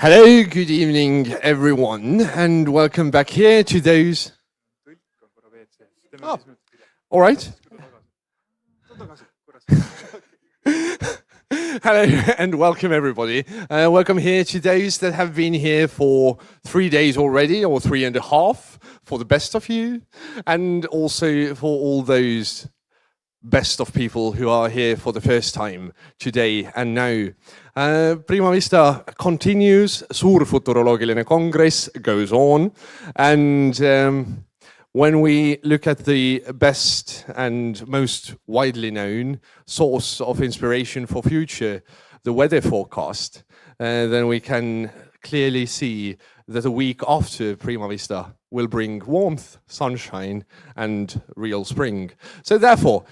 Hello, good evening, everyone, and welcome back here to those. Oh, all right. Hello and welcome, everybody. Welcome here to those that have been here for 3 days already, or 3.5, for the best of you, and also for all those best of people who are here for the first time today and now. Prima Vista continues, Suur Futuroloogiline Kongress goes on, and when we look at the best and most widely known source of inspiration for future, the weather forecast, then we can clearly see that a week after Prima Vista will bring warmth, sunshine, and real spring. So therefore,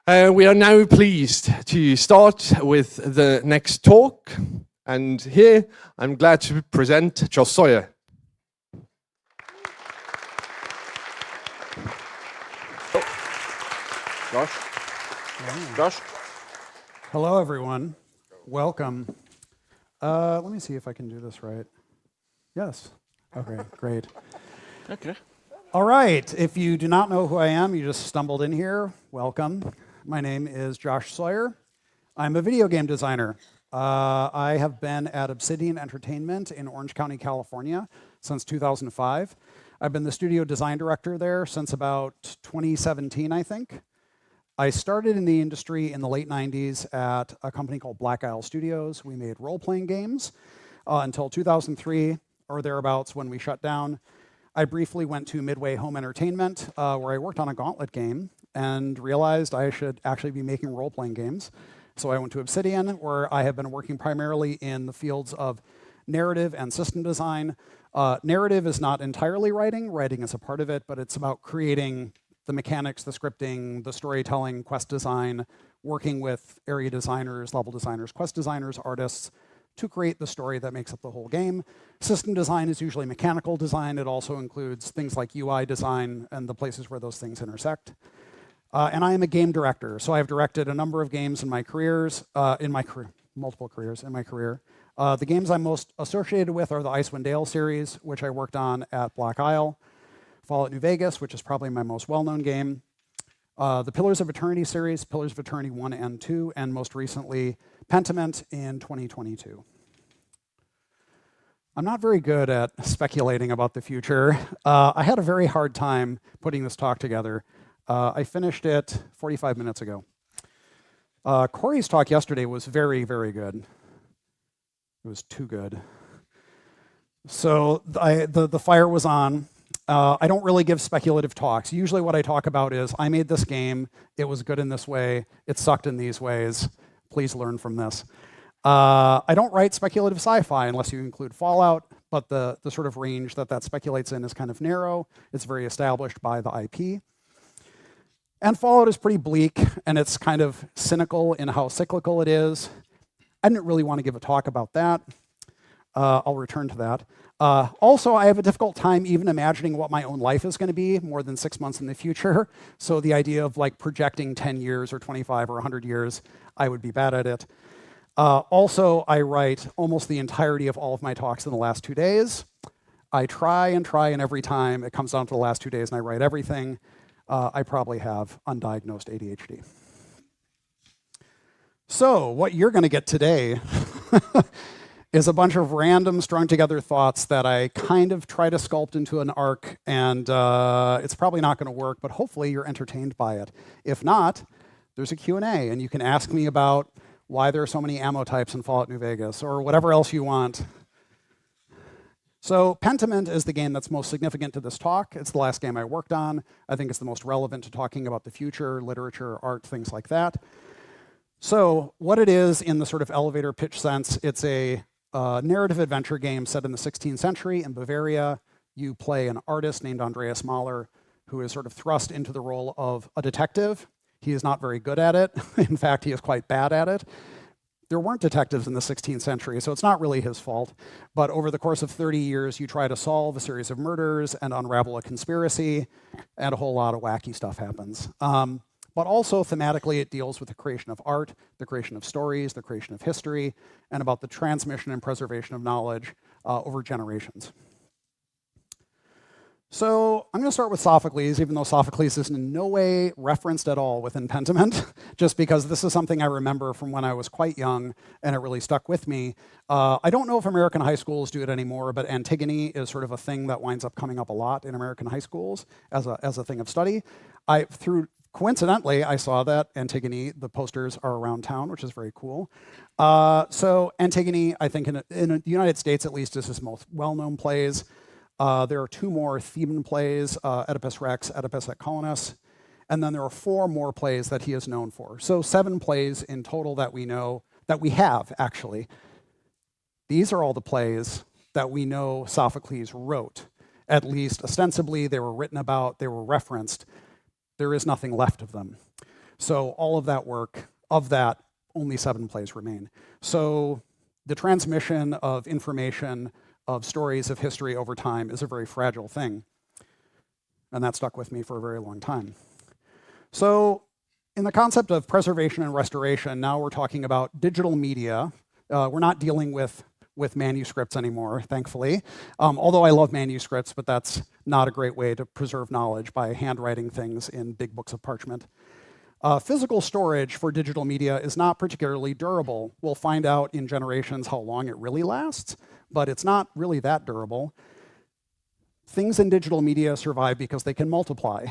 we are now pleased to start with the next talk. And here, I'm glad to present Sawyer. Josh. Hello, everyone. Welcome. Let me see if I can do this right. Yes. Okay, great. Okay. All right. If you do not know who I am, you just stumbled in here. Welcome. My name is Josh Sawyer. I'm a video game designer. I have been at Obsidian Entertainment in Orange County, California since 2005. I've been the studio design director there since about 2017, I think. I started in the industry in the late 90s at a company called Black Isle Studios. We made role-playing games until 2003 or thereabouts when we shut down. I briefly went to Midway Home Entertainment where I worked on a Gauntlet game and realized I should actually be making role-playing games. So I went to Obsidian, where I have been working primarily in the fields of narrative and system design. Narrative is not entirely writing. Writing is a part of it, but it's about creating the mechanics, the scripting, the storytelling, quest design, working with area designers, level designers, quest designers, artists, to create the story that makes up the whole game. System design is usually mechanical design. It also includes things like UI design and the places where those things intersect. And I am a game director, so I've directed a number of games in my careers, multiple careers in my career. The games I'm most associated with are the Icewind Dale series, which I worked on at Black Isle, Fallout New Vegas, which is probably my most well-known game, the Pillars of Eternity series, Pillars of Eternity 1 and 2, and most recently, Pentiment in 2022. I'm not very good at speculating about the future. I had a very hard time putting this talk together. I finished it 45 minutes ago. Corey's talk yesterday was very, very good. It was too good. So the fire was on. I don't really give speculative talks. Usually what I talk about is, I made this game, it was good in this way, it sucked in these ways, please learn from this. I don't write speculative sci-fi unless you include Fallout, but the sort of range that speculates in is kind of narrow. It's very established by the IP. And Fallout is pretty bleak, and it's kind of cynical in how cyclical it is. I didn't really want to give a talk about that. I'll return to that. Also, I have a difficult time even imagining what my own life is going to be more than 6 months in the future. So the idea of like projecting 10 years or 25 or 100 years, I would be bad at it. Also, I write almost the entirety of all of my talks in the last 2 days. I try, and every time it comes down to the last 2 days and I write everything. I probably have undiagnosed ADHD. So what you're going to get today is a bunch of random strung together thoughts that I kind of try to sculpt into an arc, and it's probably not going to work, but hopefully you're entertained by it. If not, there's a Q&A, and you can ask me about why there are so many ammo types in Fallout New Vegas, or whatever else you want. So Pentiment is the game that's most significant to this talk. It's the last game I worked on. I think it's the most relevant to talking about the future, literature, art, things like that. So what it is in the sort of elevator pitch sense, it's a narrative adventure game set in the 16th century in Bavaria. You play an artist named Andreas Mahler, who is sort of thrust into the role of a detective. He is not very good at it. In fact, he is quite bad at it. There weren't detectives in the 16th century, so it's not really his fault. But over the course of 30 years, you try to solve a series of murders and unravel a conspiracy, and a whole lot of wacky stuff happens. But also thematically, it deals with the creation of art, the creation of stories, the creation of history, and about the transmission and preservation of knowledge over generations. So I'm going to start with Sophocles, even though Sophocles is in no way referenced at all within Pentiment, just because this is something I remember from when I was quite young, and it really stuck with me. I don't know if American high schools do it anymore, but Antigone is sort of a thing that winds up coming up a lot in American high schools as a thing of study. Coincidentally, I saw that Antigone, the posters are around town, which is very cool. So Antigone, I think in the United States at least, is his most well-known plays. There are 2 more Theban plays, Oedipus Rex, Oedipus at Colonus, and then there are 4 more plays that he is known for. So 7 plays in total that we know, that we have actually. These are all the plays that we know Sophocles wrote. At least ostensibly, they were written about, they were referenced. There is nothing left of them. So all of that work, of that, only 7 plays remain. So the transmission of information, of stories of history over time is a very fragile thing. And that stuck with me for a very long time. So in the concept of preservation and restoration, now we're talking about digital media. We're not dealing with manuscripts anymore, thankfully. Although I love manuscripts, but that's not a great way to preserve knowledge by handwriting things in big books of parchment. Physical storage for digital media is not particularly durable. We'll find out in generations how long it really lasts, but it's not really that durable. Things in digital media survive because they can multiply.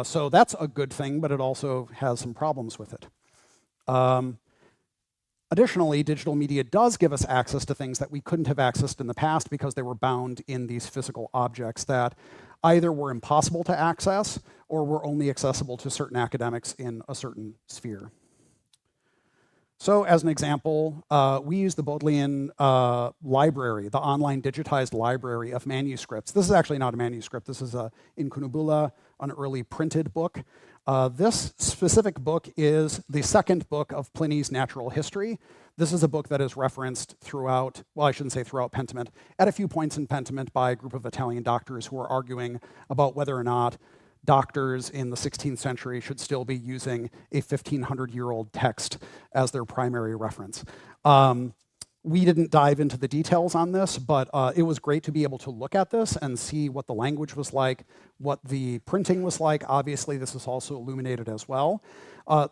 So that's a good thing, but it also has some problems with it. Additionally, digital media does give us access to things that we couldn't have accessed in the past because they were bound in these physical objects that either were impossible to access or were only accessible to certain academics in a certain sphere. So as an example, we use the Bodleian library, the online digitized library of manuscripts. This is actually not a manuscript. This is a Incunabula, an early printed book. This specific book is the 2nd book of Pliny's Natural History. This is a book that is referenced throughout, well, I shouldn't say throughout Pentiment, at a few points in Pentiment by a group of Italian doctors who are arguing about whether or not doctors in the 16th century should still be using a 1,500-year-old text as their primary reference. We didn't dive into the details on this, but it was great to be able to look at this and see what the language was like, what the printing was like. Obviously, this is also illuminated as well.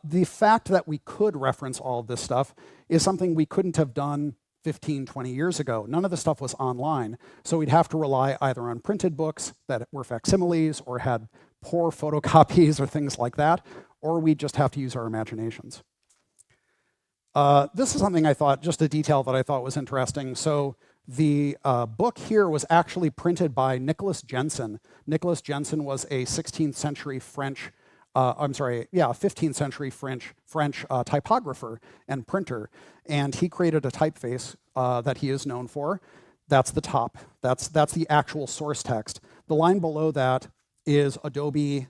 The fact that we could reference all of this stuff is something we couldn't have done 15, 20 years ago. None of the stuff was online, so we'd have to rely either on printed books that were facsimiles or had poor photocopies or things like that, or we'd just have to use our imaginations. This is something I thought, just a detail that I thought was interesting. So the book here was actually printed by Nicholas Jensen. Nicholas Jensen was a 16th century French, 15th century French typographer and printer. And he created a typeface that he is known for. That's the top. That's the actual source text. The line below that is Adobe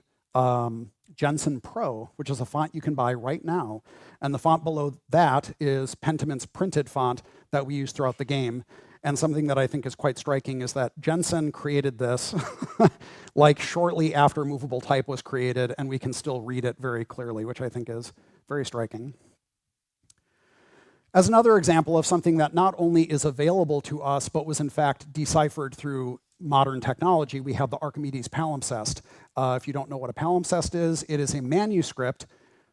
Jensen Pro, which is a font you can buy right now. And the font below that is Pentiment's printed font that we use throughout the game. And something that I think is quite striking is that Jensen created this like shortly after movable type was created, and we can still read it very clearly, which I think is very striking. As another example of something that not only is available to us, but was in fact deciphered through modern technology, we have the Archimedes palimpsest. If you don't know what a palimpsest is, it is a manuscript,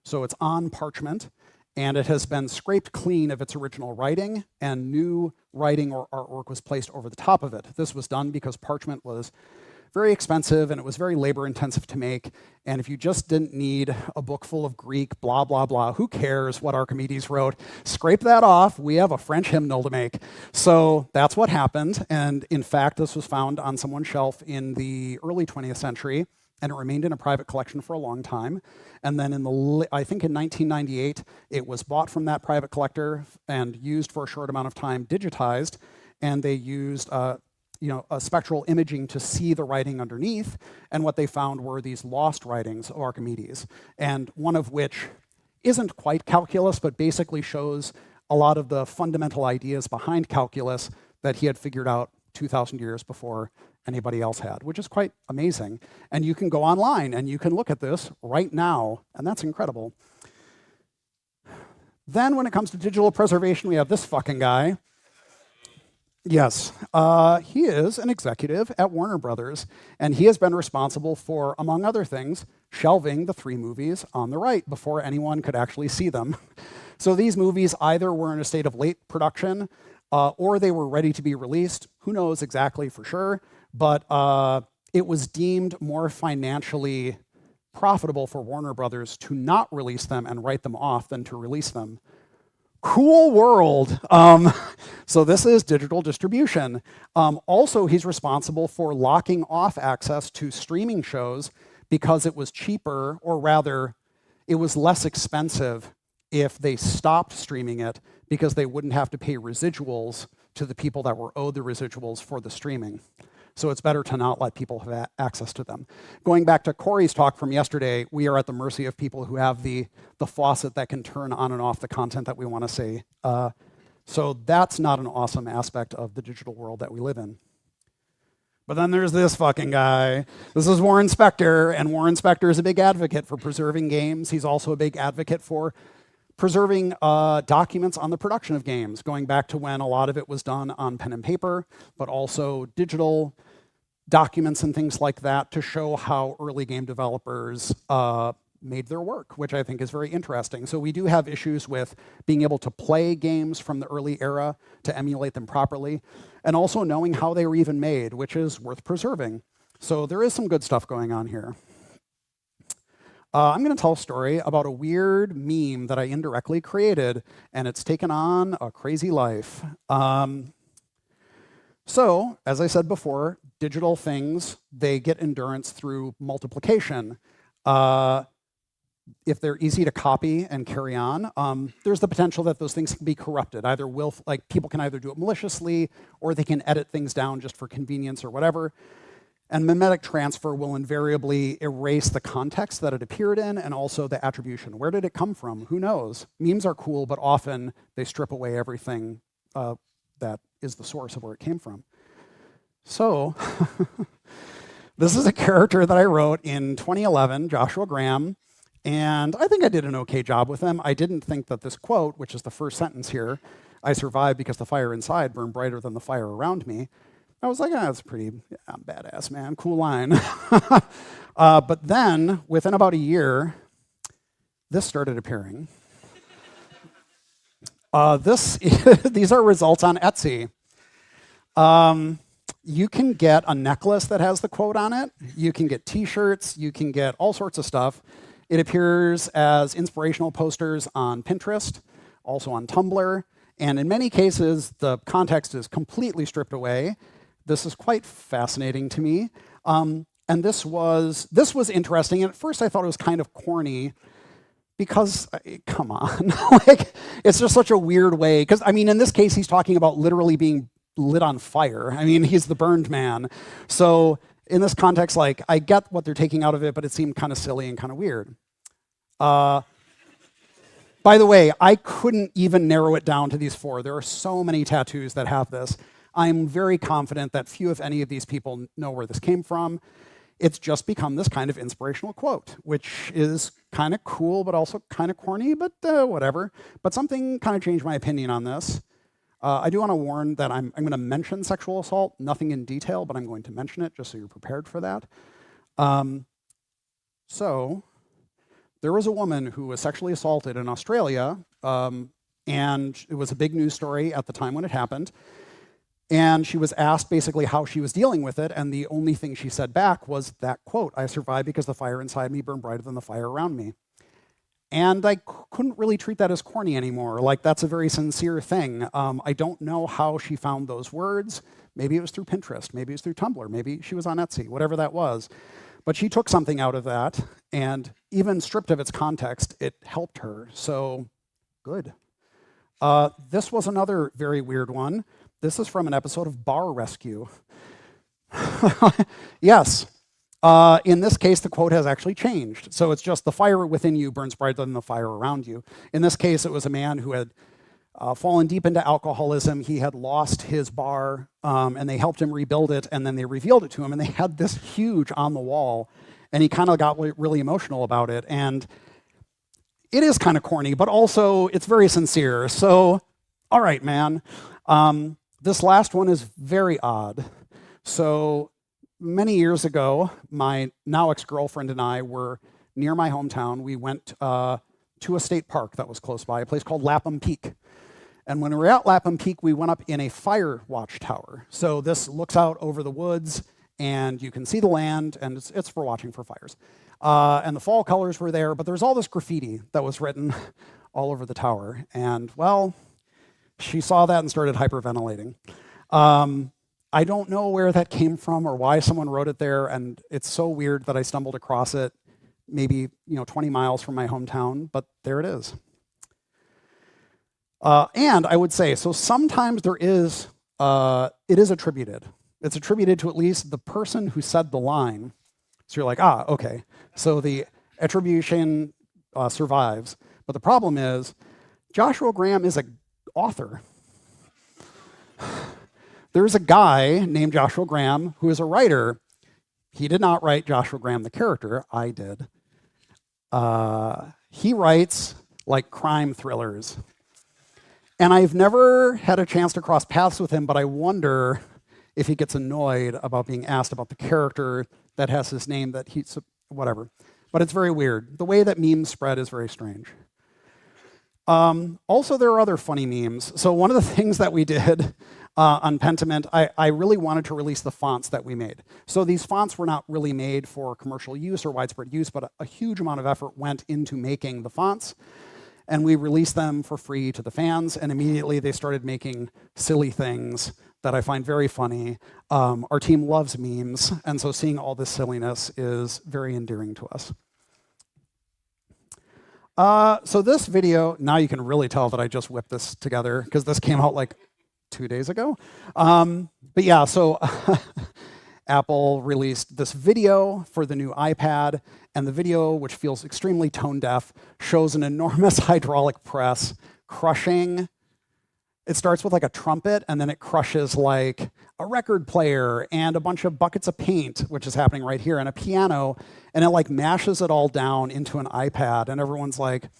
so it's on parchment, and it has been scraped clean of its original writing, and new writing or artwork was placed over the top of it. This was done because parchment was very expensive and it was very labor intensive to make, and if you just didn't need a book full of Greek, blah, blah, blah, who cares what Archimedes wrote? Scrape that off, we have a French hymnal to make. So that's what happened, and in fact, this was found on someone's shelf in the early 20th century, and it remained in a private collection for a long time. And then I think in 1998, it was bought from that private collector and used for a short amount of time, digitized, and they used a spectral imaging to see the writing underneath, and what they found were these lost writings of Archimedes, and one of which isn't quite calculus, but basically shows a lot of the fundamental ideas behind calculus that he had figured out 2,000 years before anybody else had, which is quite amazing. And you can go online and you can look at this right now, and that's incredible. Then when it comes to digital preservation, we have this fucking guy. Yes, he is an executive at Warner Brothers, and he has been responsible for, among other things, shelving the 3 movies on the right before anyone could actually see them. So these movies either were in a state of late production, or they were ready to be released. Who knows exactly for sure, but it was deemed more financially profitable for Warner Brothers to not release them and write them off than to release them. Cool world. So this is digital distribution. Also, he's responsible for locking off access to streaming shows because it was cheaper, or rather, it was less expensive if they stopped streaming it because they wouldn't have to pay residuals to the people that were owed the residuals for the streaming. So it's better to not let people have access to them. Going back to Corey's talk from yesterday, we are at the mercy of people who have the faucet that can turn on and off the content that we want to see. So that's not an awesome aspect of the digital world that we live in. But then there's this fucking guy. This is Warren Spector, and Warren Spector is a big advocate for preserving games. He's also a big advocate for preserving documents on the production of games, going back to when a lot of it was done on pen and paper, but also digital documents and things like that to show how early game developers made their work, which I think is very interesting. So we do have issues with being able to play games from the early era to emulate them properly, and also knowing how they were even made, which is worth preserving. So there is some good stuff going on here. I'm going to tell a story about a weird meme that I indirectly created, and it's taken on a crazy life. So, as I said before, digital things, they get endurance through multiplication. If they're easy to copy and carry on, there's the potential that those things can be corrupted. Like people can either do it maliciously, or they can edit things down just for convenience or whatever. And mimetic transfer will invariably erase the context that it appeared in and also the attribution. Where did it come from? Who knows? Memes are cool, but often they strip away everything that is the source of where it came from. So, this is a character that I wrote in 2011, Joshua Graham, and I think I did an okay job with him. I didn't think that this quote, which is the first sentence here, "I survived because the fire inside burned brighter than the fire around me," I was like, that's pretty badass, man. Cool line. But then, within about a year, this started appearing. These are results on Etsy. You can get a necklace that has the quote on it. You can get T-shirts. You can get all sorts of stuff. It appears as inspirational posters on Pinterest, also on Tumblr. And in many cases, the context is completely stripped away. This is quite fascinating to me. And this was interesting. And at first I thought it was kind of corny because, come on, like, it's just such a weird way. Because, I mean, in this case, he's talking about literally being lit on fire. I mean, he's the burned man. So in this context, like, I get what they're taking out of it, but it seemed kind of silly and kind of weird. By the way, I couldn't even narrow it down to these 4. There are so many tattoos that have this. I'm very confident that few, if any, of these people know where this came from. It's just become this kind of inspirational quote, which is kind of cool, but also kind of corny, but whatever. But something kind of changed my opinion on this. I do want to warn that I'm going to mention sexual assault, nothing in detail, but I'm going to mention it just so you're prepared for that. So there was a woman who was sexually assaulted in Australia, and it was a big news story at the time when it happened. And she was asked basically how she was dealing with it, and the only thing she said back was that quote, "I survived because the fire inside me burned brighter than the fire around me." And I couldn't really treat that as corny anymore. Like, that's a very sincere thing. I don't know how she found those words. Maybe it was through Pinterest, maybe it was through Tumblr, maybe she was on Etsy, whatever that was. But she took something out of that, and even stripped of its context, it helped her, so good. This was another very weird one. This is from an episode of Bar Rescue. Yes. In this case, the quote has actually changed. So it's just the fire within you burns brighter than the fire around you. In this case, it was a man who had fallen deep into alcoholism. He had lost his bar, and they helped him rebuild it, and then they revealed it to him, and they had this huge on the wall, and he kind of got really emotional about it. And it is kind of corny, but also it's very sincere. So, all right, man. This last one is very odd. So many years ago, my now ex-girlfriend and I were near my hometown. We went to a state park that was close by, a place called Lapham Peak. And when we were at Lapham Peak, we went up in a fire watchtower. So this looks out over the woods, and you can see the land, and it's for watching for fires. And the fall colors were there, but there's all this graffiti that was written all over the tower. And, well, she saw that and started hyperventilating. I don't know where that came from or why someone wrote it there, and it's so weird that I stumbled across it maybe 20 miles from my hometown, but there it is. And I would say, so sometimes there is, it is attributed. It's attributed to at least the person who said the line. So you're like, okay. So the attribution survives. But the problem is, Joshua Graham is an author. There's a guy named Joshua Graham who is a writer. He did not write Joshua Graham the character. I did. He writes like crime thrillers. And I've never had a chance to cross paths with him, but I wonder if he gets annoyed about being asked about the character that has his name that he's, whatever. But it's very weird. The way that memes spread is very strange. Also, there are other funny memes. So one of the things that we did on Pentiment, I really wanted to release the fonts that we made. So these fonts were not really made for commercial use or widespread use, but a huge amount of effort went into making the fonts. And we released them for free to the fans, and immediately they started making silly things that I find very funny. Our team loves memes, and so seeing all this silliness is very endearing to us. So this video, now you can really tell that I just whipped this together, because this came out like 2 days ago. But yeah, so Apple released this video for the new iPad, and the video, which feels extremely tone deaf, shows an enormous hydraulic press crushing. It starts with like a trumpet, and then it crushes like a record player and a bunch of buckets of paint, which is happening right here, and a piano, and it like mashes it all down into an iPad, and everyone's like,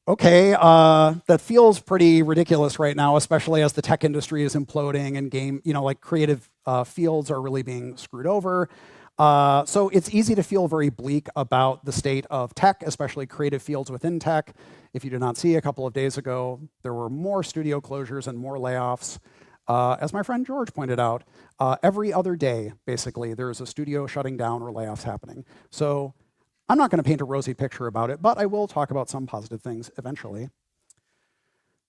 okay, that feels pretty ridiculous right now, especially as the tech industry is imploding and like creative fields are really being screwed over. So it's easy to feel very bleak about the state of tech, especially creative fields within tech. If you did not see, a couple of days ago, there were more studio closures and more layoffs. As my friend George pointed out, every other day, basically, there is a studio shutting down or layoffs happening. So I'm not going to paint a rosy picture about it, but I will talk about some positive things eventually.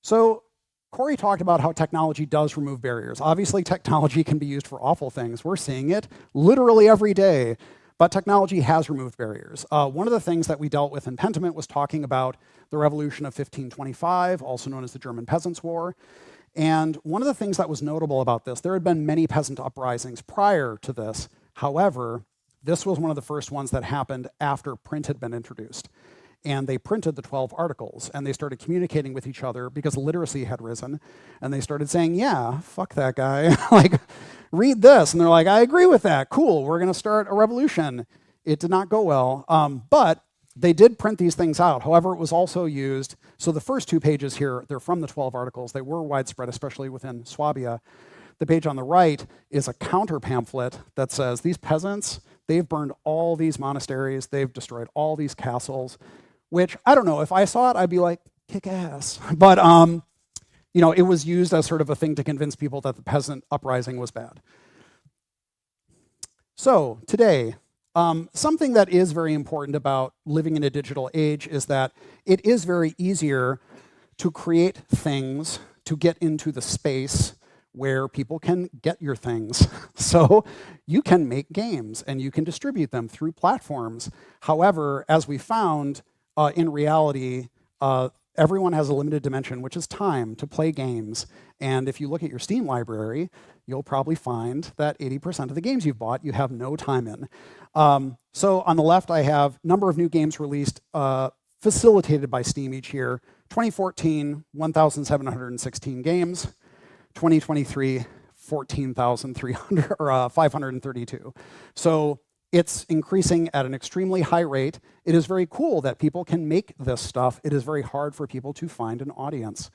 So Corey talked about how technology does remove barriers. Obviously, technology can be used for awful things. We're seeing it literally every day, but technology has removed barriers. One of the things that we dealt with in Pentiment was talking about the revolution of 1525, also known as the German Peasants' War. And one of the things that was notable about this, there had been many peasant uprisings prior to this. However, this was one of the first ones that happened after print had been introduced. And they printed the 12 articles, and they started communicating with each other because literacy had risen. And they started saying, yeah, fuck that guy. Like, read this. And they're like, I agree with that. Cool, we're going to start a revolution. It did not go well. But they did print these things out. However, it was also used. So the first 2 pages here, they're from the 12 articles. They were widespread, especially within Swabia. The page on the right is a counter pamphlet that says, these peasants, they've burned all these monasteries. They've destroyed all these castles. Which, I don't know, if I saw it, I'd be like, kick ass. But, it was used as sort of a thing to convince people that the peasant uprising was bad. So, today, something that is very important about living in a digital age is that it is very easier to create things, to get into the space where people can get your things. So you can make games, and you can distribute them through platforms. However, as we found, in reality, everyone has a limited dimension, which is time to play games. And if you look at your Steam library, you'll probably find that 80% of the games you've bought, you have no time in. So on the left, I have number of new games released, facilitated by Steam each year. 2014, 1,716 games. 2023, 14,300 or 532. So it's increasing at an extremely high rate. It is very cool that people can make this stuff. It is very hard for people to find an audience,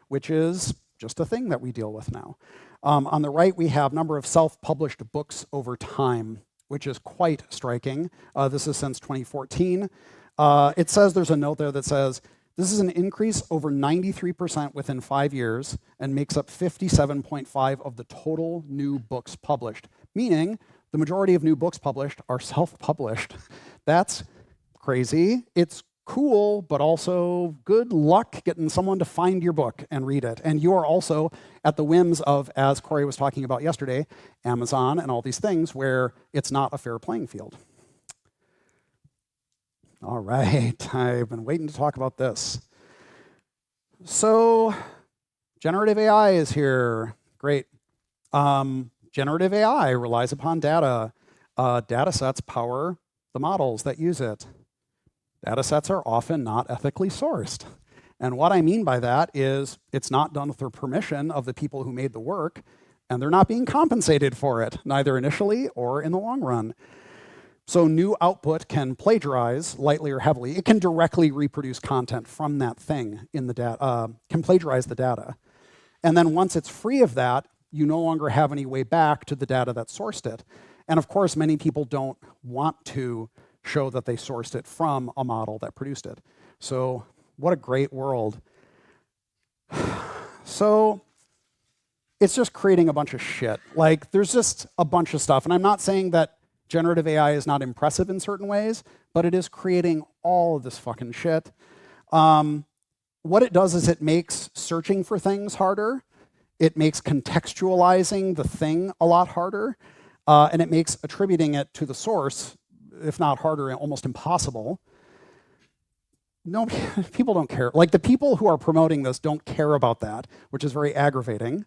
which is just a thing that we deal with now. On the right, we have number of self-published books over time, which is quite striking. This is since 2014. It says, there's a note there that says, this is an increase over 93% within 5 years and makes up 57.5% of the total new books published, meaning the majority of new books published are self-published. That's crazy. It's cool, but also good luck getting someone to find your book and read it. And you are also at the whims of, as Corey was talking about yesterday, Amazon and all these things where it's not a fair playing field. All right, I've been waiting to talk about this. So, generative AI is here. Great. Generative AI relies upon data. Data sets power the models that use it. Data sets are often not ethically sourced. And what I mean by that is it's not done with the permission of the people who made the work, and they're not being compensated for it, neither initially or in the long run. So new output can plagiarize lightly or heavily. It can directly reproduce content from that thing in the data, can plagiarize the data. And then once it's free of that, you no longer have any way back to the data that sourced it. And of course, many people don't want to show that they sourced it from a model that produced it. So what a great world. So it's just creating a bunch of shit. Like, there's just a bunch of stuff. And I'm not saying that generative AI is not impressive in certain ways, but it is creating all of this fucking shit. What it does is it makes searching for things harder. It makes contextualizing the thing a lot harder. And it makes attributing it to the source, if not harder, almost impossible. No, people don't care. Like, the people who are promoting this don't care about that, which is very aggravating.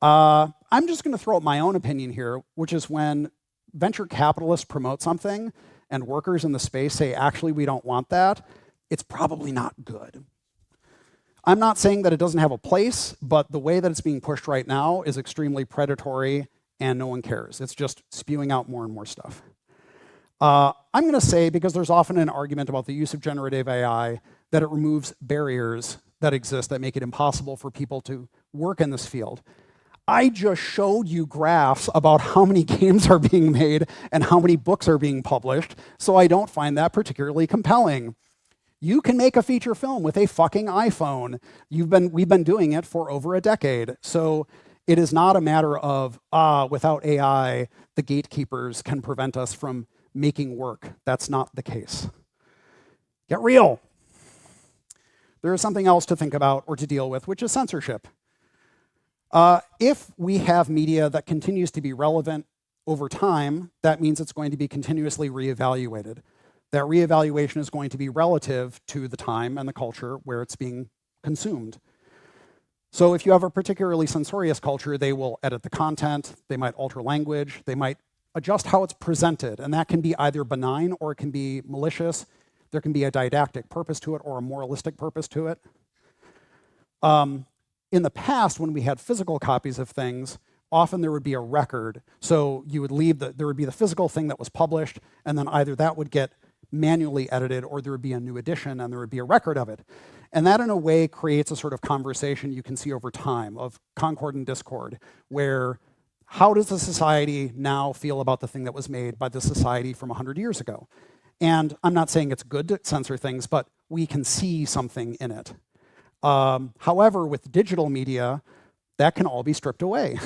I'm just going to throw out my own opinion here, which is when venture capitalists promote something and workers in the space say, actually, we don't want that, it's probably not good. I'm not saying that it doesn't have a place, but the way that it's being pushed right now is extremely predatory and no one cares. It's just spewing out more and more stuff. I'm going to say, because there's often an argument about the use of generative AI, that it removes barriers that exist that make it impossible for people to work in this field. I just showed you graphs about how many games are being made and how many books are being published, so I don't find that particularly compelling. You can make a feature film with a fucking iPhone. We've been doing it for over a decade. So it is not a matter of, without AI, the gatekeepers can prevent us from making work. That's not the case. Get real. There is something else to think about or to deal with, which is censorship. If we have media that continues to be relevant over time, that means it's going to be continuously reevaluated. That reevaluation is going to be relative to the time and the culture where it's being consumed. So if you have a particularly censorious culture, they will edit the content, they might alter language, they might adjust how it's presented, and that can be either benign or it can be malicious. There can be a didactic purpose to it or a moralistic purpose to it. In the past, when we had physical copies of things, often there would be a record. So you would there would be the physical thing that was published, and then either that would get manually edited or there would be a new edition and there would be a record of it. And that, in a way, creates a sort of conversation you can see over time of concord and discord, where how does the society now feel about the thing that was made by the society from 100 years ago? And I'm not saying it's good to censor things, but we can see something in it. However, with digital media, that can all be stripped away.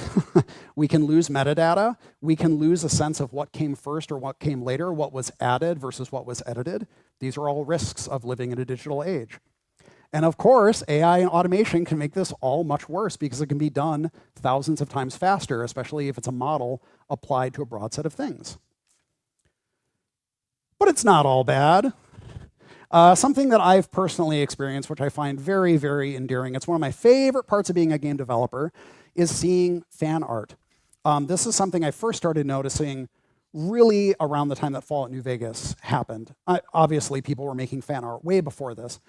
We can lose metadata. We can lose a sense of what came first or what came later, what was added versus what was edited. These are all risks of living in a digital age. And of course, AI and automation can make this all much worse because it can be done thousands of times faster, especially if it's a model applied to a broad set of things. But it's not all bad. Something that I've personally experienced, which I find very, very endearing, it's one of my favorite parts of being a game developer, is seeing fan art. This is something I first started noticing really around the time that Fallout New Vegas happened. Obviously, people were making fan art way before this.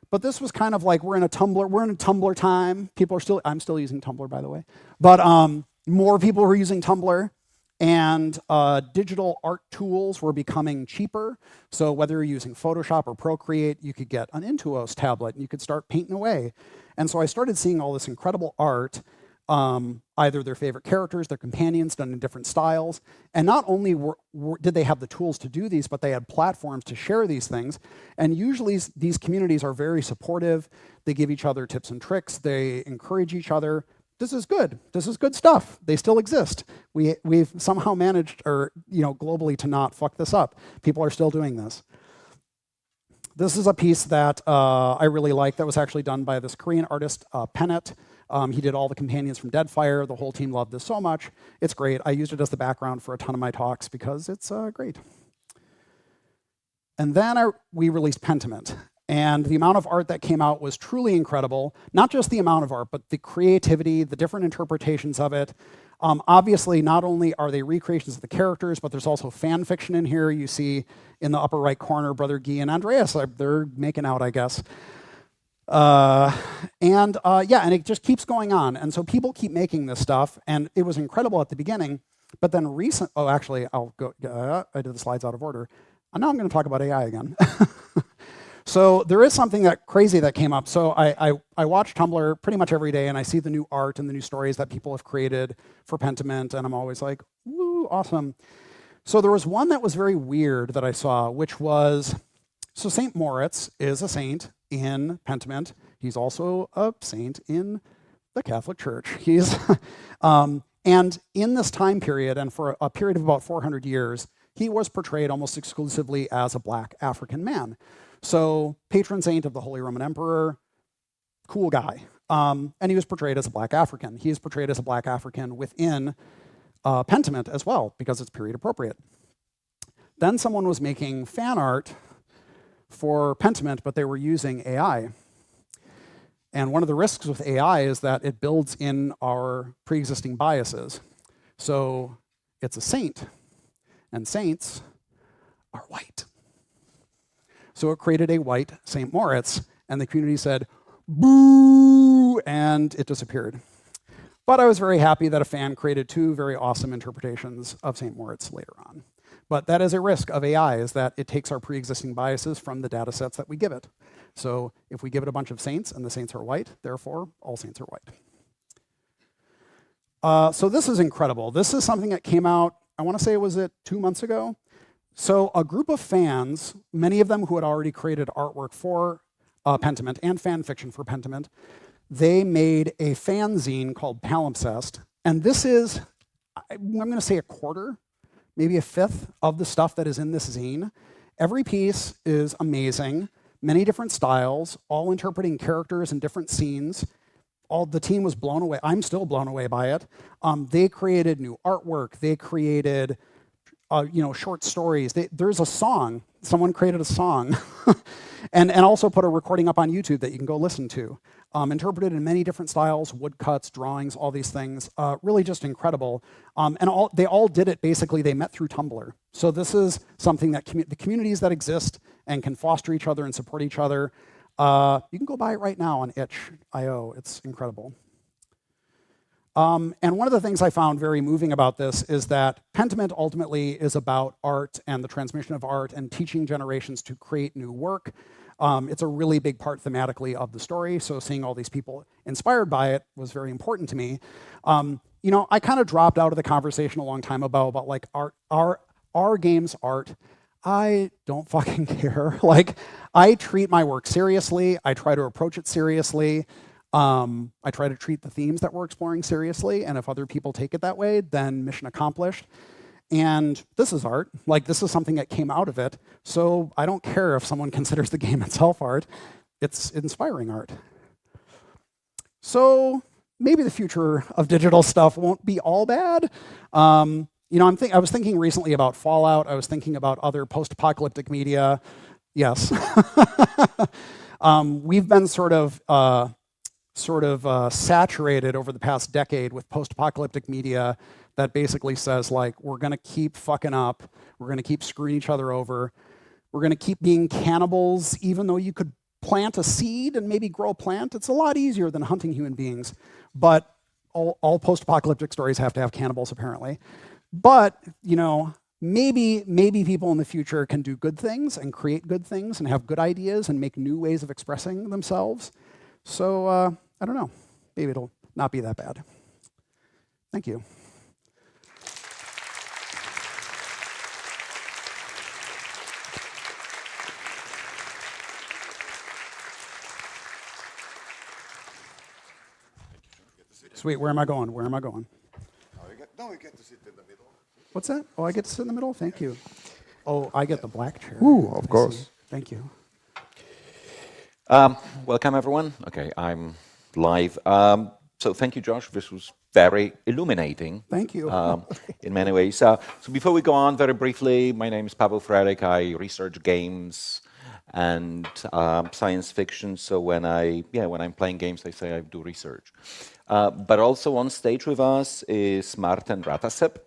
But this was kind of like, we're in a Tumblr time. I'm still using Tumblr, by the way. But more people were using Tumblr. And digital art tools were becoming cheaper. So whether you're using Photoshop or Procreate, you could get an Intuos tablet and you could start painting away. And so I started seeing all this incredible art, either their favorite characters, their companions done in different styles. And not only did they have the tools to do these, but they had platforms to share these things. And usually these communities are very supportive. They give each other tips and tricks. They encourage each other. This is good. This is good stuff. They still exist. We've somehow managed, or globally, to not fuck this up. People are still doing this. This is a piece that I really like that was actually done by this Korean artist, Pentiment. He did all the companions from Deadfire. The whole team loved this so much. It's great. I used it as the background for a ton of my talks because it's great. And then we released Pentiment. And the amount of art that came out was truly incredible. Not just the amount of art, but the creativity, the different interpretations of it. Obviously, not only are they recreations of the characters, but there's also fan fiction in here. You see in the upper right corner, Brother Guy and Andreas, they're making out, I guess. And it just keeps going on. And so people keep making this stuff, and it was incredible at the beginning. But then I'll go, I did the slides out of order. And now I'm going to talk about AI again. So there is something crazy that came up. So I watch Tumblr pretty much every day, and I see the new art and the new stories that people have created for Pentiment, and I'm always like, woo, awesome. So there was one that was very weird that I saw, which was, so St. Moritz is a saint in Pentiment. He's also a saint in the Catholic Church. He's, and in this time period, and for a period of about 400 years, he was portrayed almost exclusively as a black African man. So, patron saint of the Holy Roman Emperor, cool guy. And he was portrayed as a black African. He is portrayed as a black African within Pentiment as well, because it's period appropriate. Then someone was making fan art for Pentiment, but they were using AI. And one of the risks with AI is that it builds in our pre-existing biases. So, it's a saint, and saints are white. So it created a white St. Moritz, and the community said, boo, and it disappeared. But I was very happy that a fan created two very awesome interpretations of St. Moritz later on. But that is a risk of AI, is that it takes our pre-existing biases from the data sets that we give it. So if we give it a bunch of saints, and the saints are white, therefore all saints are white. So this is incredible. This is something that came out, I want to say, was it 2 months ago? So a group of fans, many of them who had already created artwork for Pentiment and fan fiction for Pentiment, they made a fanzine called Palimpsest. And this is, I'm going to say, a quarter, maybe a fifth of the stuff that is in this zine. Every piece is amazing, many different styles, all interpreting characters and different scenes. The team was blown away. I'm still blown away by it. They created new artwork. They created short stories. There's a song. Someone created a song and also put a recording up on YouTube that you can go listen to. Interpreted in many different styles, woodcuts, drawings, all these things. Really just incredible. And they all did it, basically, they met through Tumblr. So this is something that the communities that exist and can foster each other and support each other, you can go buy it right now on itch.io. It's incredible. And one of the things I found very moving about this is that Pentiment ultimately is about art and the transmission of art and teaching generations to create new work. It's a really big part thematically of the story, so seeing all these people inspired by it was very important to me. I kind of dropped out of the conversation a long time ago about like our game's art. I don't fucking care. Like, I treat my work seriously. I try to approach it seriously. I try to treat the themes that we're exploring seriously, and if other people take it that way, then mission accomplished. And this is art. Like, this is something that came out of it, so I don't care if someone considers the game itself art. It's inspiring art. So maybe the future of digital stuff won't be all bad. I was thinking recently about Fallout. I was thinking about other post-apocalyptic media. Yes. We've been sort of saturated over the past decade with post-apocalyptic media that basically says, like, we're going to keep fucking up, we're going to keep screwing each other over, we're going to keep being cannibals, even though you could plant a seed and maybe grow a plant. It's a lot easier than hunting human beings, but all post-apocalyptic stories have to have cannibals, apparently. But, maybe people in the future can do good things and create good things and have good ideas and make new ways of expressing themselves. So, I don't know. Maybe it'll not be that bad. Thank you. Sweet, where am I going? Where am I going? No, you get to sit in the middle. What's that? Oh, I get to sit in the middle? Thank you. Oh, I get the black chair. Ooh, of course. Thank you. Welcome, everyone. Okay, I'm live. So thank you, Josh. This was very illuminating. Thank you. In many ways. So before we go on, very briefly, my name is Paweł Frelikuga. I research games and science fiction. So when I'm playing games, I say I do research. But also on stage with us is Märten Rattasepa,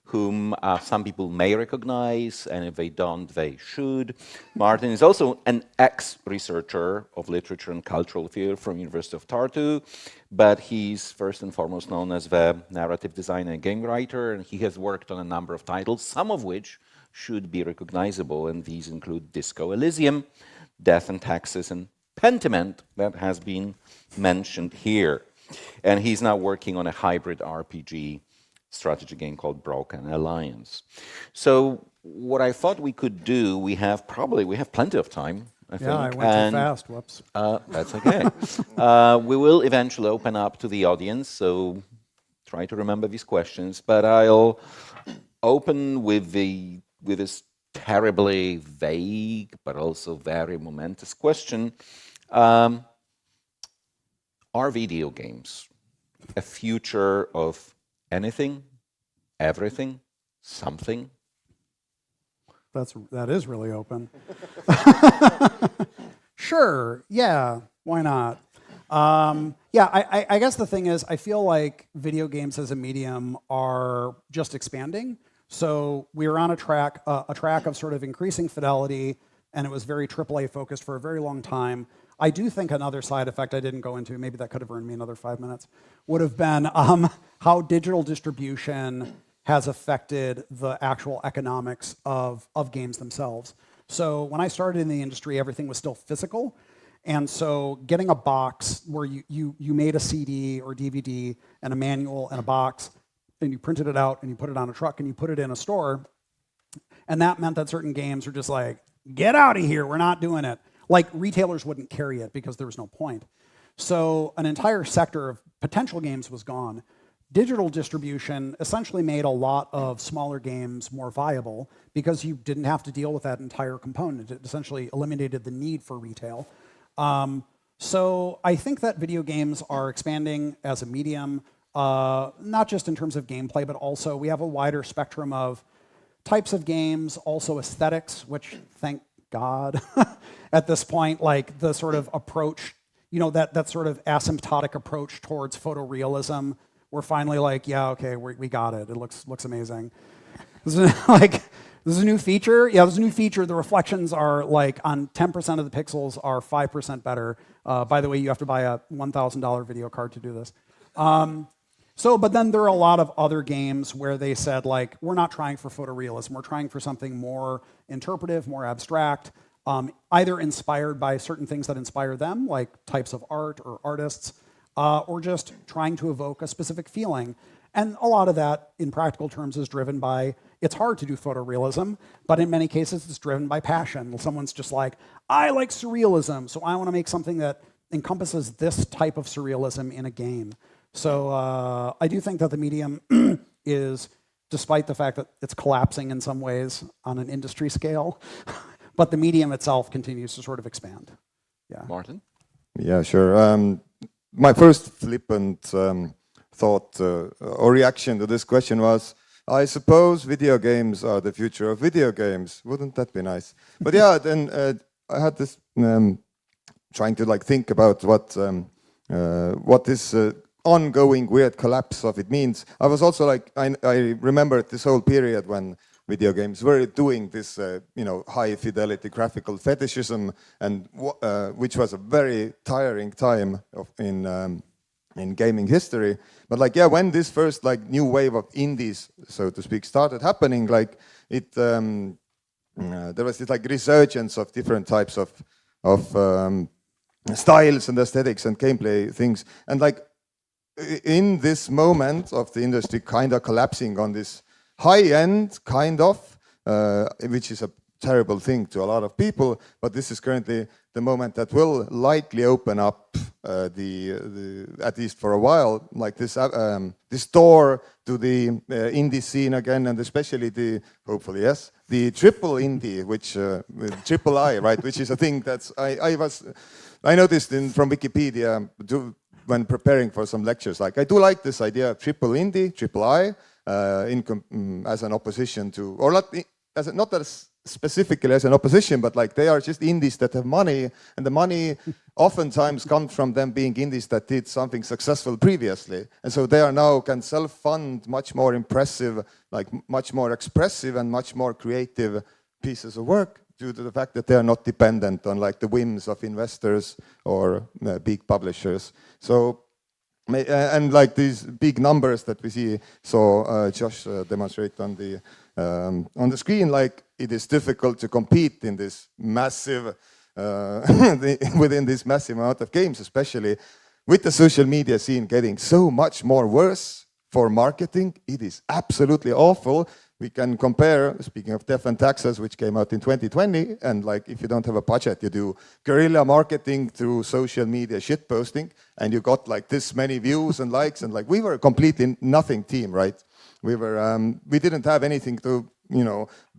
whom some people may recognize, and if they don't, they should. Märten is also an ex-researcher of literature and cultural theory from University of Tartu, but he's first and foremost known as the narrative designer and game writer, and he has worked on a number of titles, some of which should be recognizable, and these include Disco Elysium, Death and Taxes, and Pentiment, that has been mentioned here. And he's now working on a hybrid RPG strategy game called Broken Alliance. So what I thought we could do, we have plenty of time, I think. Yeah, I went too fast, whoops. That's okay. We will eventually open up to the audience, so try to remember these questions, but I'll open with this terribly vague, but also very momentous question. Are video games a future of anything, everything, something? That is really open. Sure, yeah, why not? I guess the thing is, I feel like video games as a medium are just expanding. So we were on a track of sort of increasing fidelity, and it was very AAA focused for a very long time. I do think another side effect I didn't go into, maybe that could have earned me another 5 minutes, would have been how digital distribution has affected the actual economics of games themselves. So when I started in the industry, everything was still physical. And so getting a box where you made a CD or DVD and a manual and a box, and you printed it out and you put it on a truck and you put it in a store, and that meant that certain games were just like, get out of here, we're not doing it. Like, retailers wouldn't carry it because there was no point. So an entire sector of potential games was gone. Digital distribution essentially made a lot of smaller games more viable because you didn't have to deal with that entire component. It essentially eliminated the need for retail. So I think that video games are expanding as a medium, not just in terms of gameplay, but also we have a wider spectrum of types of games, also aesthetics, which, thank God, at this point, like the sort of approach, that sort of asymptotic approach towards photorealism, we're finally like, yeah, okay, we got it. It looks amazing. This is a new feature. Yeah, there's a new feature. The reflections are like on 10% of the pixels are 5% better. By the way, you have to buy a $1,000 video card to do this. But then there are a lot of other games where they said, like, we're not trying for photorealism. We're trying for something more interpretive, more abstract, either inspired by certain things that inspire them, like types of art or artists, or just trying to evoke a specific feeling. And a lot of that, in practical terms, is driven by, it's hard to do photorealism, but in many cases, it's driven by passion. Someone's just like, I like surrealism, so I want to make something that encompasses this type of surrealism in a game. So I do think that the medium is, despite the fact that it's collapsing in some ways on an industry scale, but the medium itself continues to sort of expand. Yeah. Märten? Yeah, sure. My first flippant thought or reaction to this question was, I suppose video games are the future of video games. Wouldn't that be nice? But yeah, then I had this trying to like think about what this ongoing weird collapse of it means. I was also like, I remembered this whole period when video games were doing this, high fidelity graphical fetishism, and which was a very tiring time in in gaming history. But like, yeah, when this first like new wave of indies, so to speak, started happening, like it, there was this like resurgence of different types of styles and aesthetics and gameplay things. And like in this moment of the industry kind of collapsing on this high end kind of, which is a terrible thing to a lot of people, but this is currently the moment that will likely open up at least for a while, like this door to the indie scene again, and especially hopefully the triple indie, which triple I, right, which is a thing that's I noticed from Wikipedia when preparing for some lectures, like I do like this idea of triple indie, triple I, as an opposition to, or not as specifically as an opposition, but like they are just indies that have money, and the money oftentimes comes from them being indies that did something successful previously, and so they are now can self-fund much more impressive, like much more expressive and much more creative pieces of work due to the fact that they are not dependent on like the whims of investors or big publishers. So and like these big numbers that we saw Josh demonstrate on the screen, like it is difficult to compete in this massive within this massive amount of games, especially with the social media scene getting so much more worse for marketing. It is absolutely awful. We can compare, speaking of Death and Taxes, which came out in 2020, and like if you don't have a budget, you do guerrilla marketing through social media shit posting, and you got like this many views and likes, and like we were a completely nothing team, right? We didn't have anything to,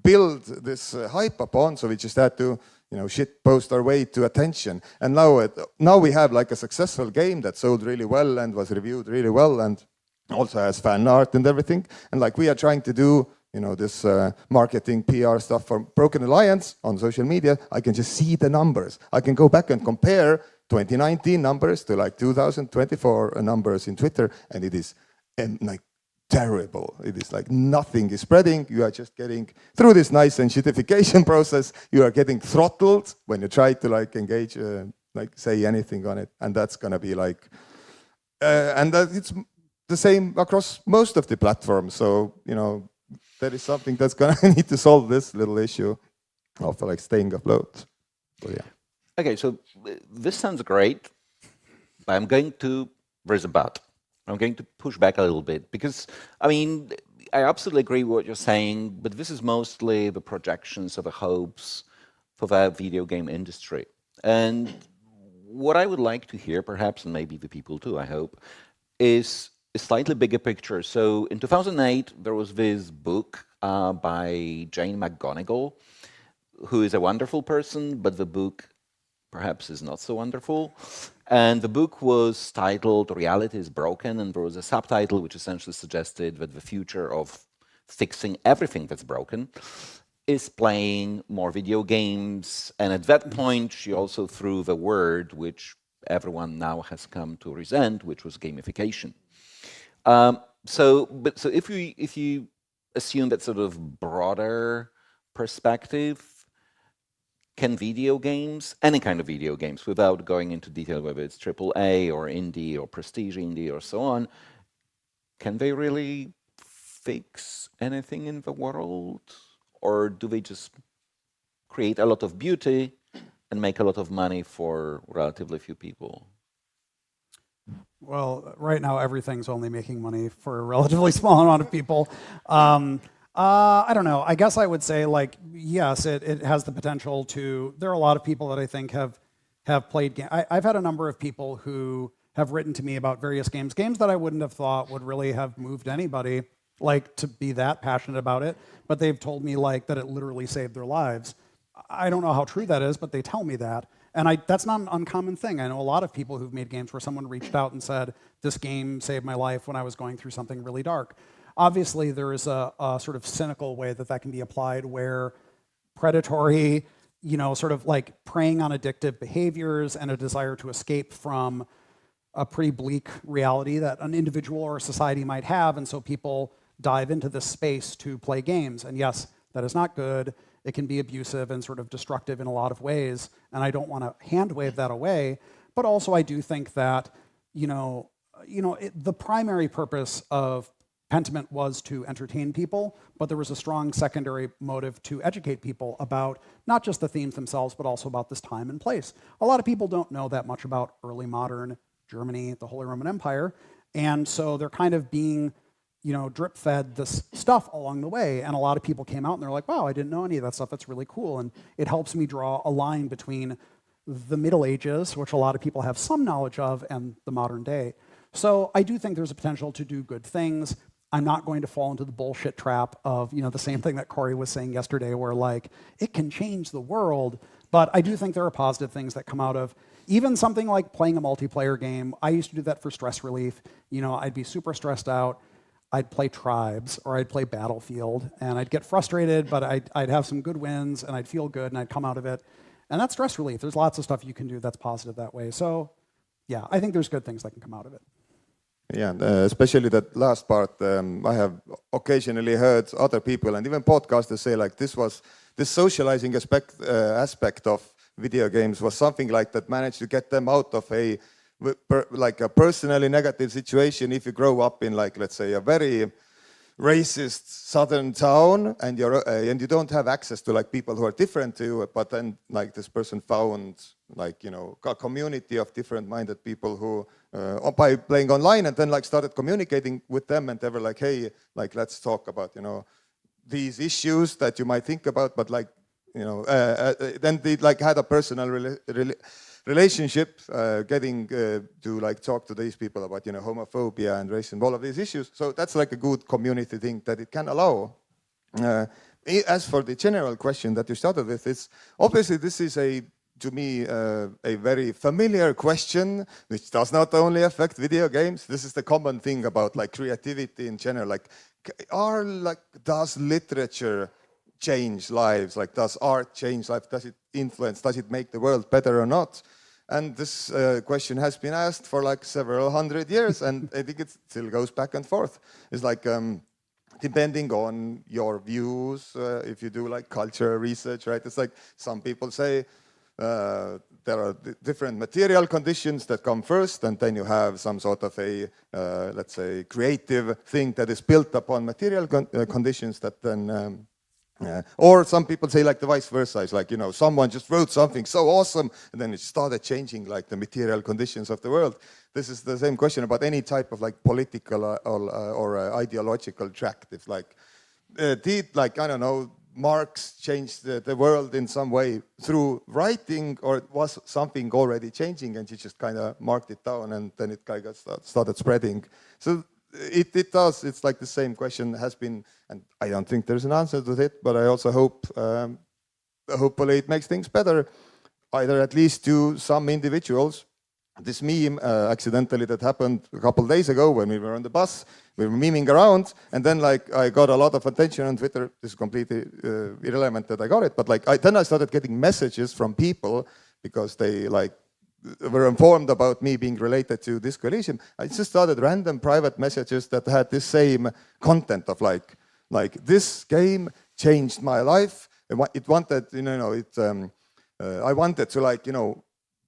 build this hype upon, so we just had to, shit post our way to attention. And now we have like a successful game that sold really well and was reviewed really well, and also has fan art and everything. And like we are trying to do, this marketing PR stuff for Broken Alliance on social media. I can just see the numbers. I can go back and compare 2019 numbers to like 2024 numbers in Twitter, and it is like terrible. It is like nothing is spreading. You are just getting through this nice enshittification process. You are getting throttled when you try to like engage, like say anything on it, and that's gonna be like, and that it's the same across most of the platforms. So that is something that's gonna need to solve this little issue of like staying afloat. So yeah. Okay, so this sounds great, but I'm going to raise a but. I'm going to push back a little bit because, I mean, I absolutely agree with what you're saying, but this is mostly the projections of the hopes for the video game industry. And what I would like to hear, perhaps, and maybe the people too, I hope, is a slightly bigger picture. So in 2008, there was this book by Jane McGonigal, who is a wonderful person, but the book perhaps is not so wonderful. And the book was titled Reality is Broken, and there was a subtitle which essentially suggested that the future of fixing everything that's broken is playing more video games. And at that point, she also threw the word which everyone now has come to resent, which was gamification. So if you assume that sort of broader perspective, can video games, any kind of video games, without going into detail whether it's AAA or indie or prestige indie or so on, can they really fix anything in the world? Or do they just create a lot of beauty and make a lot of money for relatively few people? Well, right now everything's only making money for a relatively small amount of people. I don't know. I guess I would say, like, yes, it has the potential to. There are a lot of people that I think have played games. I've had a number of people who have written to me about various games that I wouldn't have thought would really have moved anybody, like, to be that passionate about it. But they've told me, like, that it literally saved their lives. I don't know how true that is, but they tell me that. And that's not an uncommon thing. I know a lot of people who've made games where someone reached out and said, this game saved my life when I was going through something really dark. Obviously, there is a sort of cynical way that can be applied where predatory, sort of like preying on addictive behaviors and a desire to escape from a pretty bleak reality that an individual or a society might have, and so people dive into this space to play games. And yes, that is not good. It can be abusive and sort of destructive in a lot of ways, and I don't want to hand wave that away. But also, I do think that, the primary purpose of Pentiment was to entertain people, but there was a strong secondary motive to educate people about not just the themes themselves, but also about this time and place. A lot of people don't know that much about early modern Germany, the Holy Roman Empire, and so they're kind of being, drip-fed this stuff along the way, and a lot of people came out and they're like, wow, I didn't know any of that stuff, that's really cool, and it helps me draw a line between the Middle Ages, which a lot of people have some knowledge of, and the modern day. So I do think there's a potential to do good things. I'm not going to fall into the bullshit trap of, the same thing that Corey was saying yesterday, where like, it can change the world. But I do think there are positive things that come out of even something like playing a multiplayer game. I used to do that for stress relief. I'd be super stressed out. I'd play Tribes or I'd play Battlefield, and I'd get frustrated, but I'd have some good wins, and I'd feel good, and I'd come out of it. And that's stress relief. There's lots of stuff you can do that's positive that way. So, yeah, I think there's good things that can come out of it. Yeah, especially that last part. I have occasionally heard other people and even podcasters say like this socializing aspect of video games was something like that managed to get them out of a personally negative situation. If you grow up in let's say a very racist southern town and you don't have access to people who are different to you, but then this person found a community of different minded people who by playing online, and then started communicating with them, and they were like, hey, let's talk about these issues that you might think about, but then they had a personal relationship, getting to talk to these people about homophobia and racism, all of these issues. So that's a good community thing that it can allow. As for the general question that you started with, it's obviously this is to me a very familiar question, which does not only affect video games. This is the common thing about creativity in general. Does literature change lives? Does art change life? Does it influence? Does it make the world better or not? And this question has been asked for several hundred years, and I think it still goes back and forth. It's depending on your views, if you do culture research, right? It's some people say there are different material conditions that come first, and then you have some sort of a, let's say, creative thing that is built upon material conditions that then or some people say the vice versa. It's someone just wrote something so awesome and then it started changing the material conditions of the world. This is the same question about any type of political or ideological tract. If did I don't know, Marx changed the world in some way through writing, or was something already changing and he just kind of marked it down and then it kind of started spreading. So it does. It's the same question has been, and I don't think there's an answer to it, but I also hope, hopefully it makes things better, either at least to some individuals. This meme accidentally that happened a couple of days ago when we were on the bus, we were memeing around, and then I got a lot of attention on Twitter. This is completely irrelevant that I got it, but then I started getting messages from people because they were informed about me being related to this coalition. I just started random private messages that had this same content of this game changed my life. It wanted, I wanted to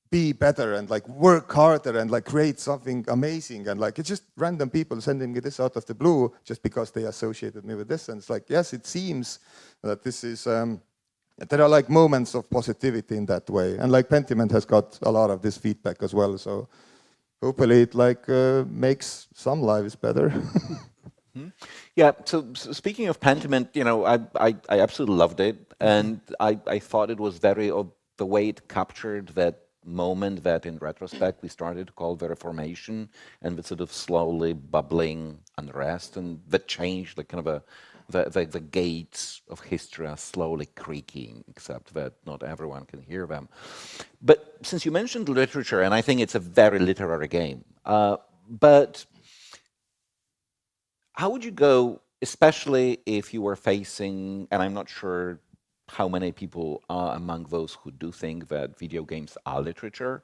be better and work harder and create something amazing, and it's just random people sending me this out of the blue just because they associated me with this. And it's yes, it seems that this is there are moments of positivity in that way, and Pentiment has got a lot of this feedback as well. So hopefully it makes some lives better. Yeah. So speaking of Pentiment, I absolutely loved it, and I thought it was very the way it captured that moment that in retrospect we started to call the Reformation, and the sort of slowly bubbling unrest, and the change, kind of the gates of history are slowly creaking, except that not everyone can hear them. But since you mentioned literature, and I think it's a very literary game, but how would you go, especially if you were facing, and I'm not sure how many people are among those who do think that video games are literature,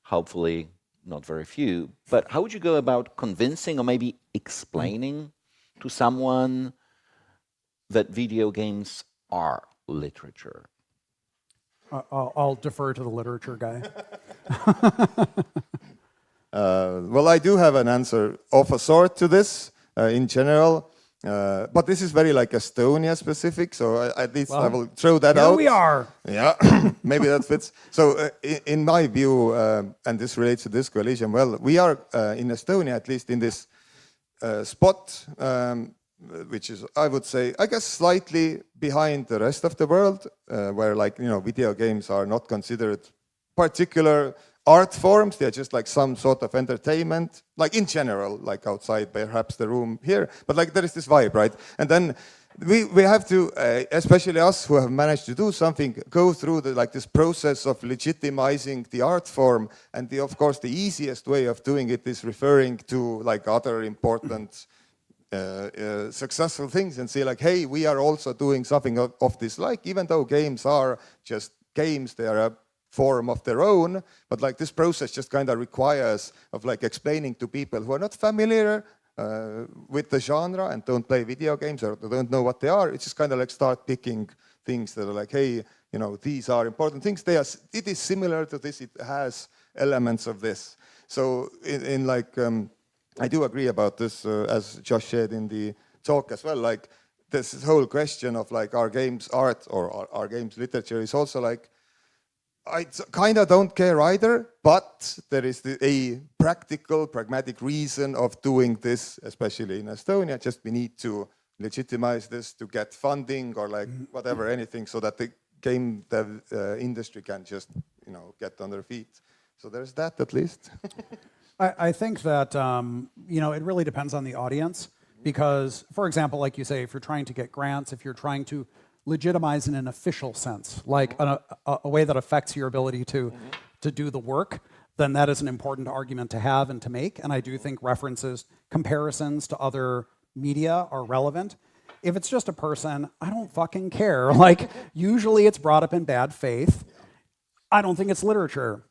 hopefully not very few, but how would you go about convincing or maybe explaining to someone that video games are literature? I'll defer to the literature guy. Well, I do have an answer of a sort to this in general. But this is very like Estonia specific, so at least I will throw that out. Here we are. Yeah, maybe that fits. So in my view, and this relates to this coalition, well, we are in Estonia, at least in this spot, which is, I would say, I guess slightly behind the rest of the world, where like, video games are not considered particular art forms. They're just like some sort of entertainment, like in general, like outside perhaps the room here, but like there is this vibe, right? And then we have to, especially us who have managed to do something, go through this process of legitimizing the art form. And of course, the easiest way of doing it is referring to like other important successful things and say like, hey, we are also doing something of this, like, even though games are just games, they are a form of their own, but like this process just kind of requires of like explaining to people who are not familiar with the genre and don't play video games or don't know what they are. It's just kind of like start picking things that are like, hey, these are important things. It is similar to this. It has elements of this. So in like, I do agree about this, as Josh said in the talk as well. Like this whole question of like our games art or our games literature is also like, I kind of don't care either, but there is a practical, pragmatic reason of doing this, especially in Estonia. Just we need to legitimize this to get funding or like whatever, anything, so that the game dev industry can just, get on their feet. So there's that at least. I think that, it really depends on the audience because, for example, like you say, if you're trying to get grants, if you're trying to legitimize in an official sense, like a way that affects your ability to do the work, then that is an important argument to have and to make. And I do think references, comparisons to other media are relevant. If it's just a person, I don't fucking care. Like, usually it's brought up in bad faith. I don't think it's literature.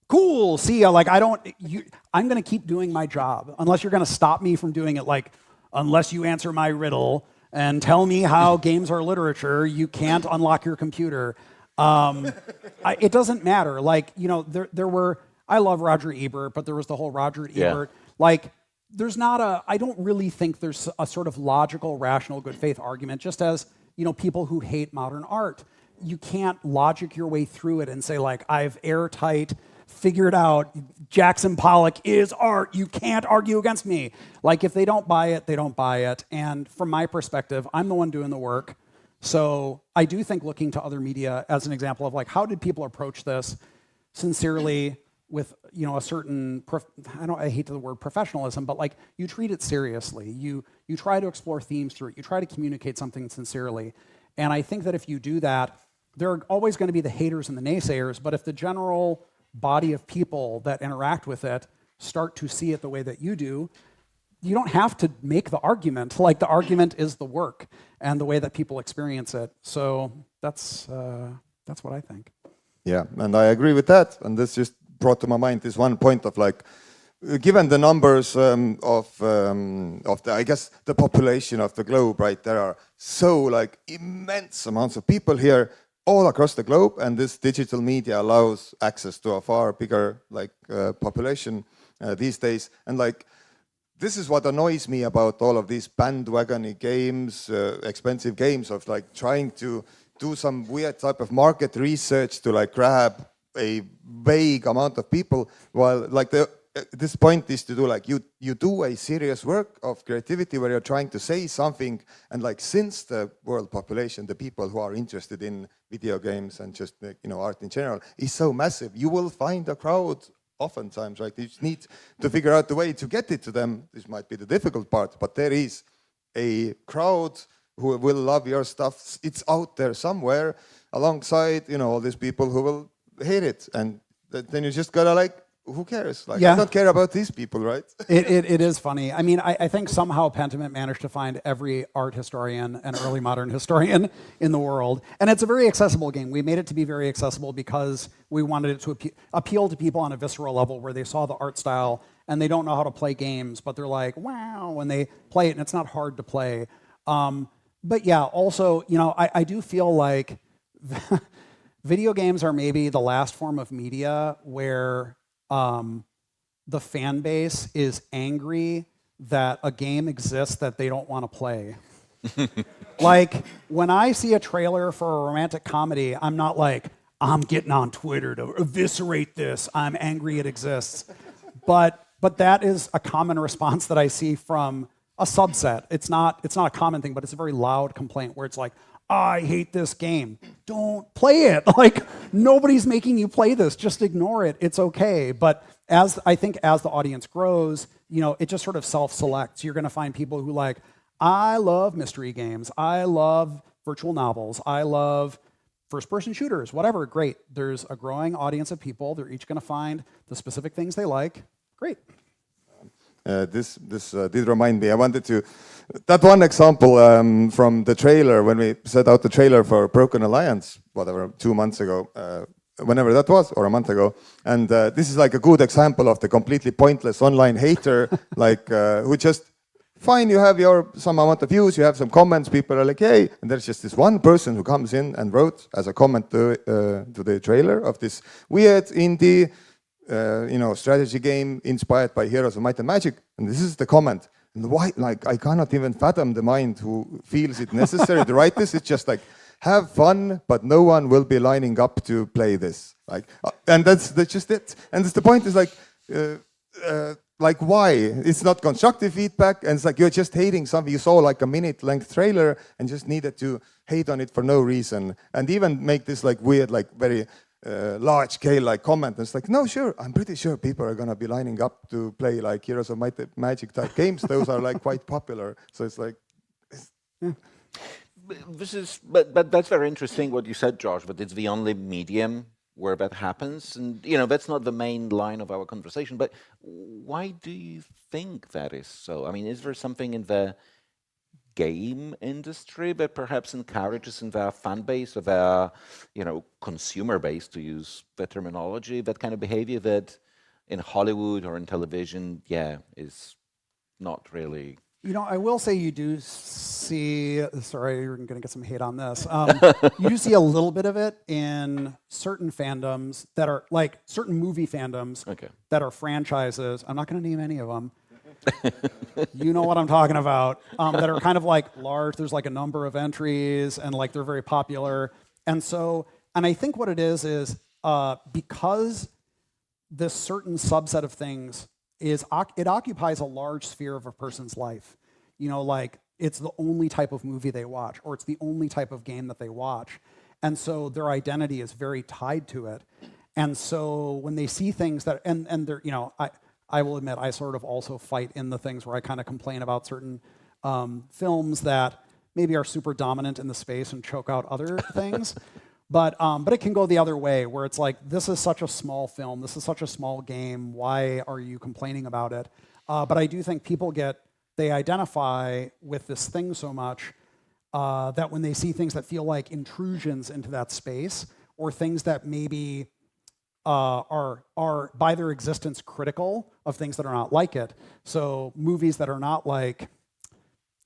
Cool, see ya. Like, I'm gonna keep doing my job unless you're gonna stop me from doing it. Like, unless you answer my riddle and tell me how games are literature, you can't unlock your computer. It doesn't matter. Like, there were, I love Roger Ebert, but there was the whole Roger Ebert. Like, I don't really think there's a sort of logical, rational, good faith argument, just as, people who hate modern art. You can't logic your way through it and say like, I've airtight figured out Jackson Pollock is art. You can't argue against me. Like, if they don't buy it, they don't buy it. And from my perspective, I'm the one doing the work. So I do think looking to other media as an example of like, how did people approach this sincerely with, a certain, I hate the word professionalism, but like you treat it seriously. You try to explore themes through it. You try to communicate something sincerely. And I think that if you do that, there are always going to be the haters and the naysayers, but if the general body of people that interact with it start to see it the way that you do, you don't have to make the argument. Like, the argument is the work and the way that people experience it. So that's what I think. Yeah, and I agree with that. And this just brought to my mind this one point of like, given the numbers of I guess the population of the globe, right? There are so like immense amounts of people here all across the globe, and this digital media allows access to a far bigger population these days. And like, this is what annoys me about all of these bandwagon games, expensive games of like trying to do some weird type of market research to like grab a vague amount of people, while like this point is to do like you do a serious work of creativity where you're trying to say something, and like since the world population, the people who are interested in video games and just art in general is so massive, you will find a crowd oftentimes, right? You just need to figure out the way to get it to them. This might be the difficult part, but there is a crowd who will love your stuff. It's out there somewhere alongside all these people who will hate it, and then you just gotta like, who cares? Like, I don't care about these people, right? It is funny. I mean, I think somehow Pentiment managed to find every art historian and early modern historian in the world. And it's a very accessible game. We made it to be very accessible because we wanted it to appeal to people on a visceral level where they saw the art style and they don't know how to play games, but they're like, wow, when they play it, and it's not hard to play. But yeah, also, I do feel like video games are maybe the last form of media where the fan base is angry that a game exists that they don't want to play. Like, when I see a trailer for a romantic comedy, I'm not like, I'm getting on Twitter to eviscerate this. I'm angry it exists. But that is a common response that I see from a subset. It's not a common thing, but it's a very loud complaint where it's like, I hate this game. Don't play it. Like, nobody's making you play this. Just ignore it. It's okay. But I think as the audience grows, it just sort of self-selects. You're going to find people who like, I love mystery games. I love virtual novels. I love first-person shooters, whatever. Great. There's a growing audience of people. They're each going to find the specific things they like. Great. This did remind me. I wanted to that one example from the trailer when we set out the trailer for Broken Alliance, whatever, 2 months ago, whenever that was, or a month ago. And this is like a good example of the completely pointless online hater, like who just. Fine, you have some amount of views, you have some comments, people are like, hey, and there's just this one person who comes in and wrote as a comment to the trailer of this weird indie, strategy game inspired by Heroes of Might and Magic, and this is the comment. And why? Like, I cannot even fathom the mind who feels it necessary to write this. It's just like, have fun, but no one will be lining up to play this. Like, and that's just it. And the point is like, why? It's not constructive feedback, and it's like you're just hating something. You saw like a minute-length trailer and just needed to hate on it for no reason, and even make this like weird, like very large-scale like comment. And it's like, no, sure, I'm pretty sure people are gonna be lining up to play like Heroes of Might and Magic type games. Those are like quite popular. So it's like, but that's very interesting what you said, Josh. But it's the only medium where that happens, and that's not the main line of our conversation. But why do you think that is so? I mean, is there something in the game industry that perhaps encourages in their fan base or their, consumer base, to use the terminology, that kind of behavior that in Hollywood or in television, is not really. I will say you do see, sorry, you're going to get some hate on this. You do see a little bit of it in certain fandoms that are, like, certain movie fandoms that are franchises. I'm not going to name any of them. You know what I'm talking about. That are kind of like large. There's like a number of entries, and like they're very popular. And I think what it is because this certain subset of things it occupies a large sphere of a person's life. Like it's the only type of movie they watch, or it's the only type of game that they watch. And so their identity is very tied to it. And so when they see things that, and they're, I will admit, I sort of also fight in the things where I kind of complain about certain films that maybe are super dominant in the space and choke out other things. But it can go the other way, where it's like, this is such a small film, this is such a small game, why are you complaining about it? But I do think people they identify with this thing so much that when they see things that feel like intrusions into that space, or things that maybe are by their existence critical of things that are not like it, so movies that are not like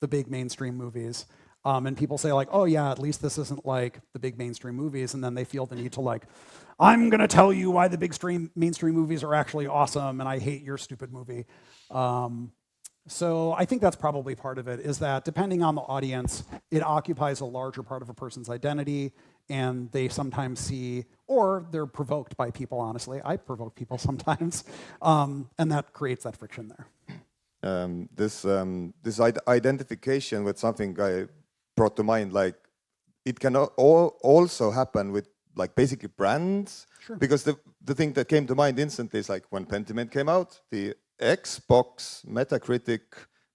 the big mainstream movies, and people say like, oh yeah, at least this isn't like the big mainstream movies, and then they feel the need to like, I'm gonna tell you why the big mainstream movies are actually awesome, and I hate your stupid movie. So I think that's probably part of it, is that depending on the audience, it occupies a larger part of a person's identity, and they sometimes see, or they're provoked by people, honestly. I provoke people sometimes, and that creates that friction there. This identification with something I brought to mind, like it can also happen with like basically brands. Sure. Because the thing that came to mind instantly is like when Pentiment came out, the Xbox Metacritic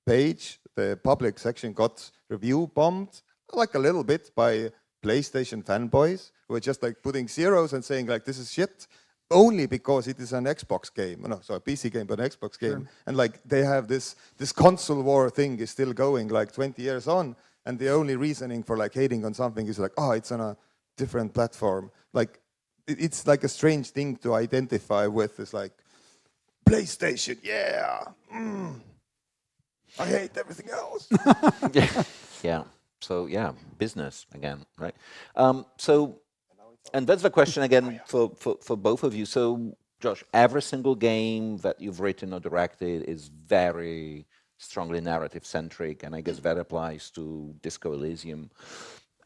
page, the public section got review bombed like a little bit by PlayStation fanboys who are just like putting zeros and saying like this is shit only because it is an Xbox game. No, so a PC game, but an Xbox game. Sure. And like they have this console war thing is still going like 20 years on, and the only reasoning for like hating on something is like, oh, it's on a different platform. Like it's like a strange thing to identify with. It's like PlayStation, yeah. I hate everything else. Yeah. So yeah, business again, right? And that's the question again for both of you. So Josh, every single game that you've written or directed is very strongly narrative-centric, and I guess that applies to Disco Elysium.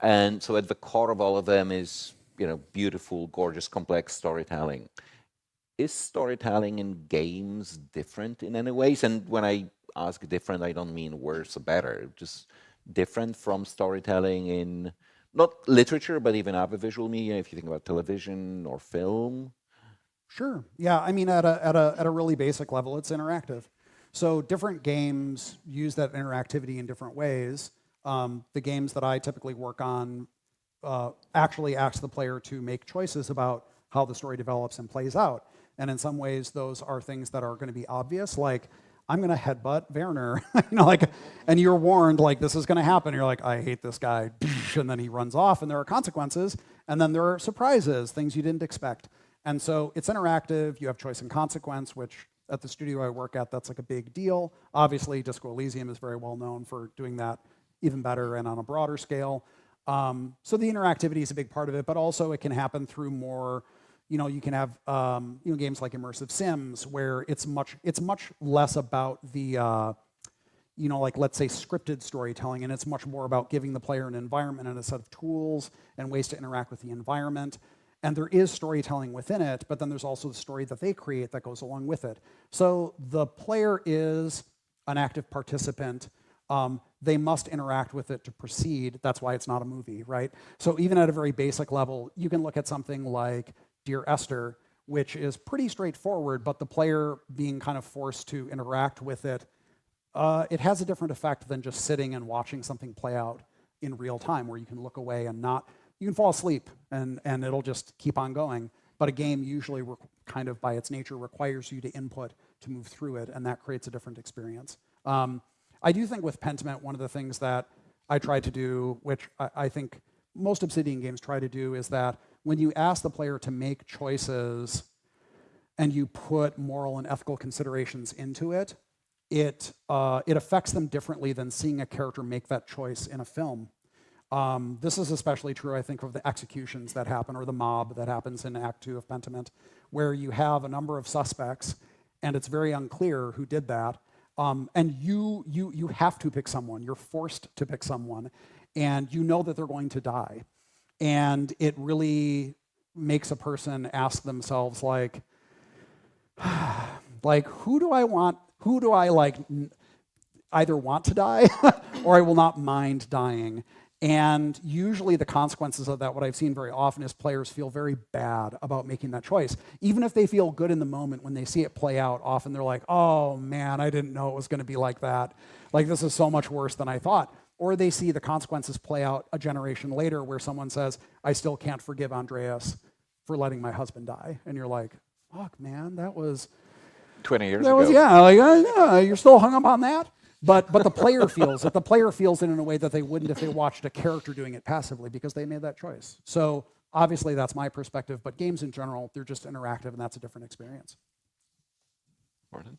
And so at the core of all of them is, beautiful, gorgeous, complex storytelling. Is storytelling in games different in any ways? And when I ask different, I don't mean worse or better, just different from storytelling in, not literature, but even other visual media, if you think about television or film? Sure. Yeah, I mean, at a really basic level, it's interactive. So different games use that interactivity in different ways. The games that I typically work on actually ask the player to make choices about how the story develops and plays out. And in some ways, those are things that are going to be obvious, like, I'm going to headbutt Werner, and you're warned, like, this is going to happen. You're like, I hate this guy, and then he runs off, and there are consequences, and then there are surprises, things you didn't expect. And so it's interactive, you have choice and consequence, which at the studio I work at, that's like a big deal. Obviously, Disco Elysium is very well known for doing that even better and on a broader scale. So the interactivity is a big part of it, but also it can happen through more, you can have games like Immersive Sims, where it's much less about the, let's say scripted storytelling, and it's much more about giving the player an environment and a set of tools and ways to interact with the environment. And there is storytelling within it, but then there's also the story that they create that goes along with it. So the player is an active participant. They must interact with it to proceed. That's why it's not a movie, right? So even at a very basic level, you can look at something like Dear Esther, which is pretty straightforward, but the player being kind of forced to interact with it, it has a different effect than just sitting and watching something play out in real time, where you can look away and you can fall asleep and it'll just keep on going. But a game usually kind of by its nature requires you to input to move through it, and that creates a different experience. I do think with Pentiment, one of the things that I try to do, which I think most Obsidian games try to do, is that when you ask the player to make choices and you put moral and ethical considerations into it, it affects them differently than seeing a character make that choice in a film. This is especially true, I think, of the executions that happen, or the mob that happens in Act 2 of Pentiment, where you have a number of suspects, and it's very unclear who did that. And you have to pick someone. You're forced to pick someone, and you know that they're going to die. And it really makes a person ask themselves, like who do I either want to die or I will not mind dying. And usually the consequences of that, what I've seen very often, is players feel very bad about making that choice. Even if they feel good in the moment, when they see it play out, often they're like, oh man, I didn't know it was going to be like that. Like, this is so much worse than I thought. Or they see the consequences play out a generation later, where someone says, I still can't forgive Andreas for letting my husband die. And you're like, fuck man, that was 20 years ago. Yeah, you're still hung up on that? But the player feels it. The player feels it in a way that they wouldn't if they watched a character doing it passively, because they made that choice. So obviously that's my perspective, but games in general, they're just interactive, and that's a different experience. Martin?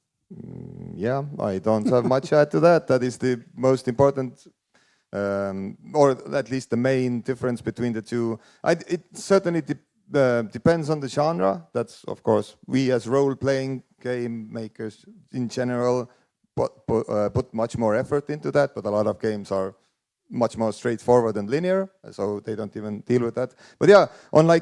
Yeah, I don't have much to add to that. That is the most important, or at least the main difference between the two. It certainly depends on the genre. That's, of course, we as role-playing game makers in general put much more effort into that, but a lot of games are much more straightforward and linear, so they don't even deal with that. But yeah, I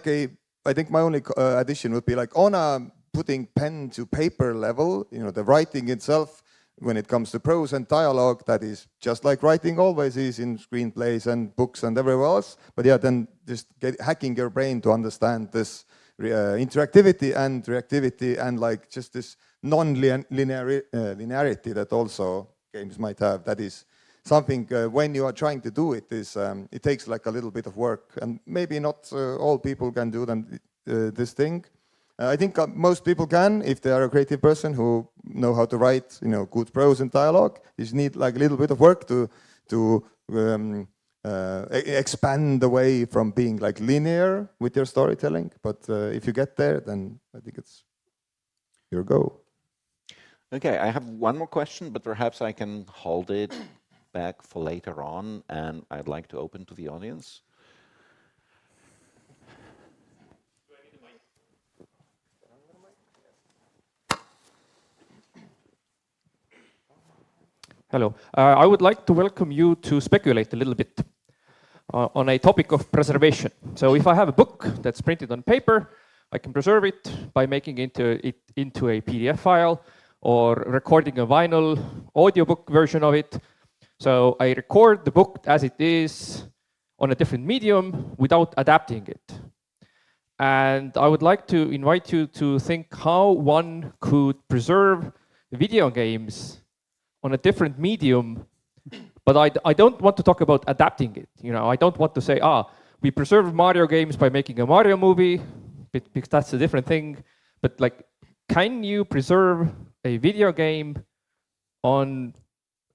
think my only addition would be, like, on a putting pen to paper level, the writing itself, when it comes to prose and dialogue, that is just like writing always is in screenplays and books and everywhere else. But yeah, then just hacking your brain to understand this interactivity and reactivity, and like just this non-linearity that also games might have. That is something when you are trying to do it, it takes like a little bit of work, and maybe not all people can do this thing. I think most people can, if they are a creative person who know how to write, good prose and dialogue. You just need like a little bit of work to expand away from being like linear with your storytelling. But if you get there, then I think it's your go. Okay, I have one more question, but perhaps I can hold it back for later on, and I'd like to open to the audience. Hello. I would like to welcome you to speculate a little bit on a topic of preservation. So if I have a book that's printed on paper, I can preserve it by making it into a PDF file or recording a vinyl audiobook version of it. So I record the book as it is on a different medium without adapting it. And I would like to invite you to think how one could preserve video games on a different medium, but I don't want to talk about adapting it. You know, I don't want to say, we preserve Mario games by making a Mario movie, because that's a different thing. But like, can you preserve a video game on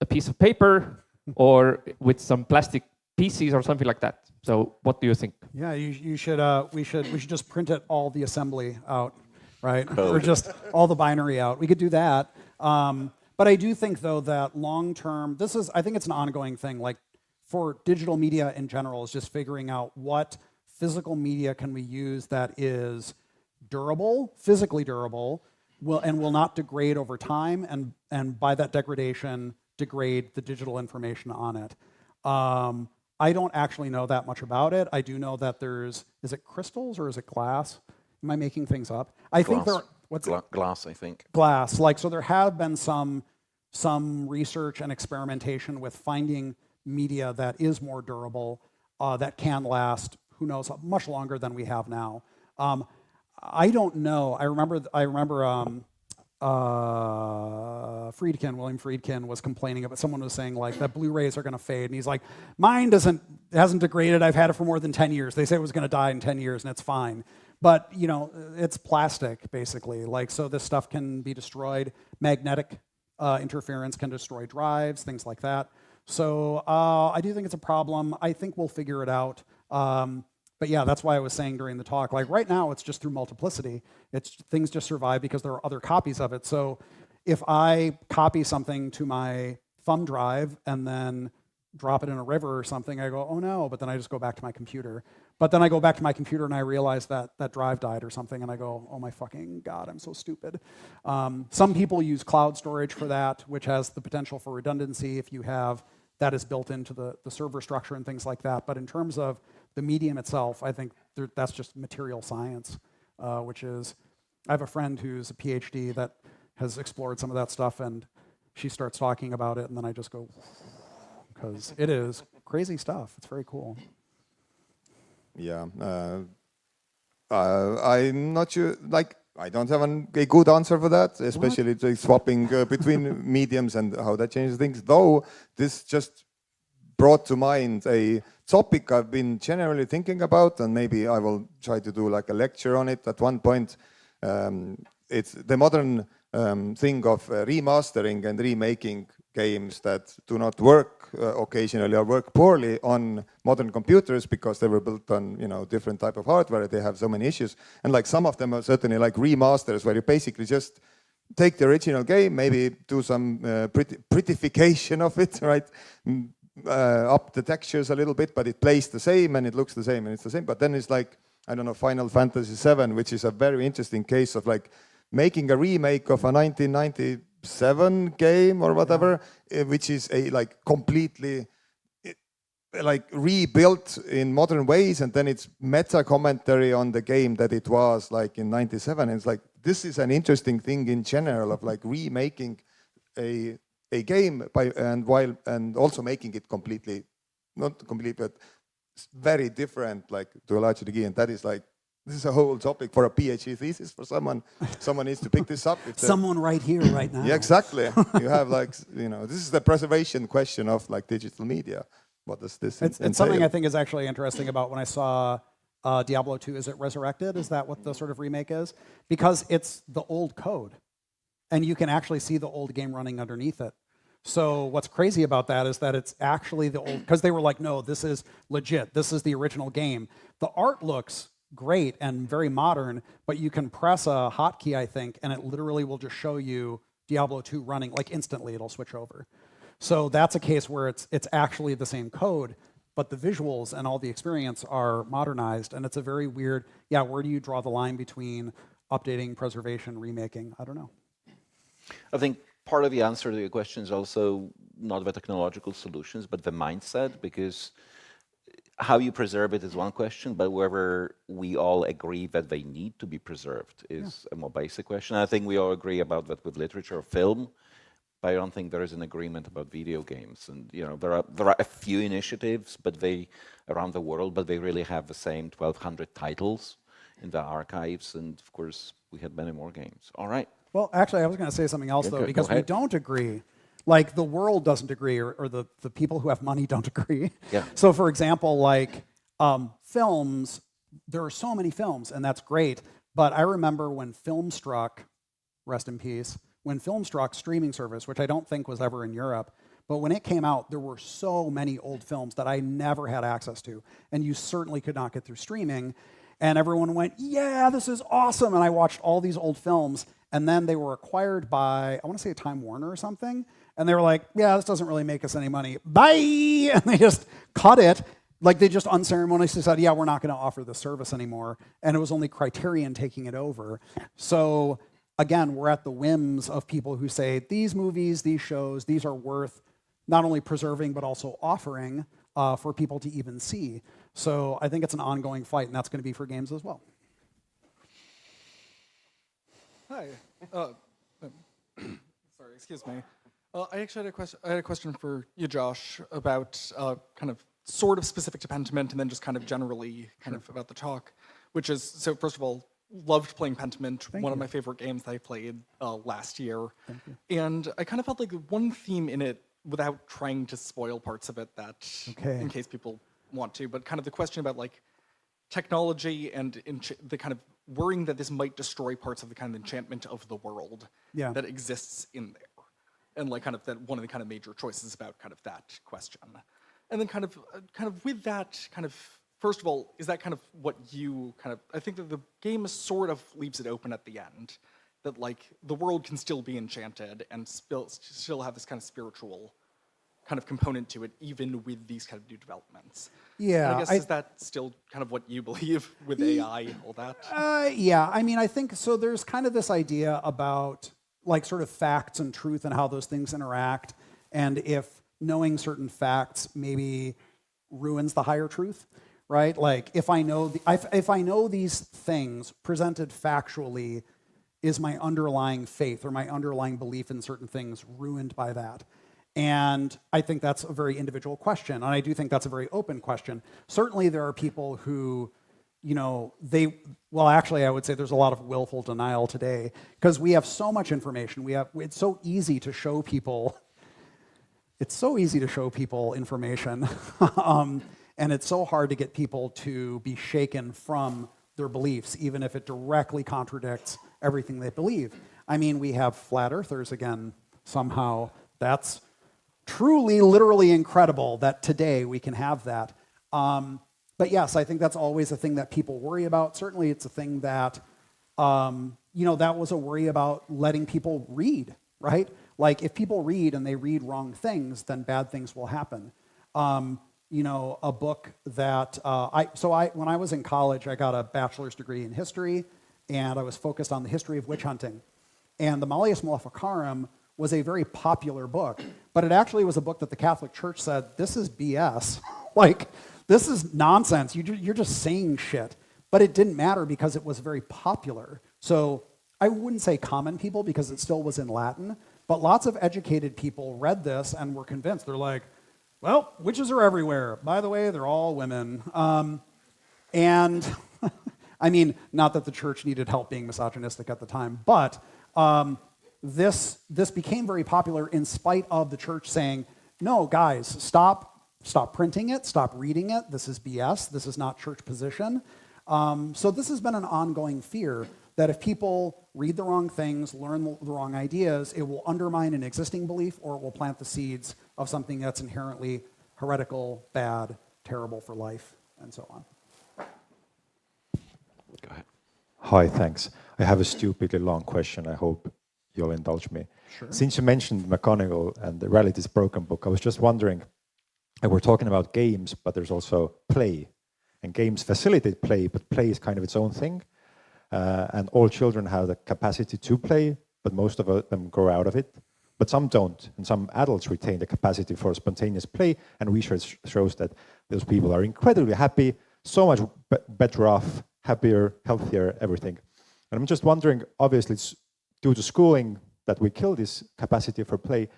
a piece of paper or with some plastic pieces or something like that? So what do you think? Yeah, we should just print it all the assembly out, right? Or just all the binary out. We could do that. But I do think, though, that long-term, I think it's an ongoing thing. Like, for digital media in general, is just figuring out what physical media can we use that is durable, physically durable, and will not degrade over time, and by that degradation, degrade the digital information on it. I don't actually know that much about it. I do know that is it crystals or is it glass? Am I making things up? I think there. What's glass? I think glass. Like, so there have been some research and experimentation with finding media that is more durable, that can last, who knows, much longer than we have now. I don't know. I remember William Friedkin was complaining about, someone was saying like that Blu-rays are going to fade, and he's like, mine hasn't degraded. I've had it for more than 10 years. They say it was going to die in 10 years, and it's fine. But you know, it's plastic basically. Like, so this stuff can be destroyed. Magnetic interference can destroy drives, things like that. So I do think it's a problem. I think we'll figure it out. But yeah, that's why I was saying during the talk, like right now it's just through multiplicity. Things just survive because there are other copies of it. So if I copy something to my thumb drive and then drop it in a river or something, I go, oh no, but then I just go back to my computer. But then I go back to my computer and I realize that that drive died or something, and I go, oh my fucking God, I'm so stupid. Some people use cloud storage for that, which has the potential for redundancy if you have that is built into the server structure and things like that. But in terms of the medium itself, I think that's just material science, which is, I have a friend who's a PhD that has explored some of that stuff, and she starts talking about it, and then I just go, because it is crazy stuff. It's very cool. Yeah, I'm not sure, like, I don't have a good answer for that, especially the swapping between mediums and how that changes things, though this just brought to mind a topic I've been generally thinking about, and maybe I will try to do like a lecture on it at one point. It's the modern thing of remastering and remaking games that do not work occasionally or work poorly on modern computers because they were built on, you know, different type of hardware. They have so many issues, and like some of them are certainly like remasters where you basically just take the original game, maybe do some prettification of it, right? Up the textures a little bit, but it plays the same and it looks the same and it's the same. But then it's like, I don't know, Final Fantasy VII, which is a very interesting case of like making a remake of a 1997 game or whatever, which is a like completely like rebuilt in modern ways, and then it's meta commentary on the game that it was like in 97. And it's like, this is an interesting thing in general of like remaking a game and also making it completely, not complete, but very different, like to a larger degree. And that is like, this is a whole topic for a PhD thesis for someone. Someone needs to pick this up. Someone right here, right now. Yeah, exactly. You have like, you know, this is the preservation question of like digital media. What does this entail? It's something I think is actually interesting about when I saw Diablo 2, is it Resurrected? Is that what the sort of remake is? Because it's the old code, and you can actually see the old game running underneath it. So what's crazy about that is that it's actually the old, because they were like, no, this is legit. This is the original game. The art looks great and very modern, but you can press a hotkey, I think, and it literally will just show you Diablo 2 running, like instantly it'll switch over. So that's a case where it's actually the same code, but the visuals and all the experience are modernized, and it's a very weird, yeah, where do you draw the line between updating, preservation, remaking? I don't know. I think part of the answer to your question is also not the technological solutions, but the mindset, because how you preserve it is one question, but whether we all agree that they need to be preserved is a more basic question. I think we all agree about that with literature or film, but I don't think there is an agreement about video games. And there are a few initiatives, but around the world, but they really have the same 1,200 titles in the archives, and of course we had many more games. All right. Well, actually, I was going to say something else, though, because we don't agree. Like, the world doesn't agree, or the people who have money don't agree. Yeah. So, for example, like films, there are so many films, and that's great. But I remember when Filmstruck, rest in peace, when Filmstruck streaming service, which I don't think was ever in Europe, but when it came out, there were so many old films that I never had access to, and you certainly could not get through streaming. And everyone went, yeah, this is awesome. And I watched all these old films, and then they were acquired by, I want to say Time Warner or something. And they were like, yeah, this doesn't really make us any money. Bye! And they just cut it. Like, they just unceremoniously said, yeah, we're not going to offer this service anymore. And it was only Criterion taking it over. So, again, we're at the whims of people who say, these movies, these shows, these are worth not only preserving, but also offering for people to even see. So I think it's an ongoing fight, and that's going to be for games as well. Hi. Sorry, excuse me. I actually had a question for you, Josh, about kind of sort of specific to Pentiment, and then just kind of generally kind of about the talk, which is, so first of all, loved playing Pentiment, one of my favorite games that I played last year. And I kind of felt like one theme in it, without trying to spoil parts of it that, in case people want to, but kind of the question about like technology and the kind of worrying that this might destroy parts of the kind of enchantment of the world that exists in there. And like kind of that one of the kind of major choices about kind of that question. And then kind of with that kind of, first of all, is that kind of what you kind of, I think that the game sort of leaves it open at the end, that like the world can still be enchanted and still have this kind of spiritual kind of component to it, even with these kind of new developments. Yeah. And I guess is that still kind of what you believe with AI and all that? Yeah, I mean, I think, so there's kind of this idea about like sort of facts and truth and how those things interact, and if knowing certain facts maybe ruins the higher truth, right? Like if I know these things presented factually, is my underlying faith or my underlying belief in certain things ruined by that? And I think that's a very individual question, and I do think that's a very open question. Certainly there are people who, well, actually I would say there's a lot of willful denial today, because we have so much information. It's so easy to show people, information, and it's so hard to get people to be shaken from their beliefs, even if it directly contradicts everything they believe. I mean, we have flat earthers again, somehow. That's truly, literally incredible that today we can have that. But yes, I think that's always a thing that people worry about. Certainly it's a thing that, that was a worry about letting people read, right? Like if people read and they read wrong things, then bad things will happen. A book that, when I was in college, I got a bachelor's degree in history, and I was focused on the history of witch hunting. And the Malleus Maleficarum was a very popular book, but it actually was a book that the Catholic Church said, this is BS. Like, this is nonsense. You're just saying shit. But it didn't matter because it was very popular. So I wouldn't say common people because it still was in Latin, but lots of educated people read this and were convinced. They're like, well, witches are everywhere. By the way, they're all women. And I mean, not that the church needed help being misogynistic at the time, but this became very popular in spite of the church saying, no, guys, stop printing it, stop reading it. This is BS. This is not church position. So this has been an ongoing fear that if people read the wrong things, learn the wrong ideas, it will undermine an existing belief, or it will plant the seeds of something that's inherently heretical, bad, terrible for life, and so on. Go ahead. Hi, thanks. I have a stupidly long question. I hope you'll indulge me. Sure. Since you mentioned McGonagall and the Reality's Broken book, I was just wondering, we're talking about games, but there's also play. And games facilitate play, but play is kind of its own thing. And all children have the capacity to play, but most of them grow out of it. but some don't, and some adults retain the capacity for spontaneous play, and research shows that those people are incredibly happy, so much better off, happier, healthier, everything. And I'm just wondering, obviously it's due to schooling that we kill this capacity for play,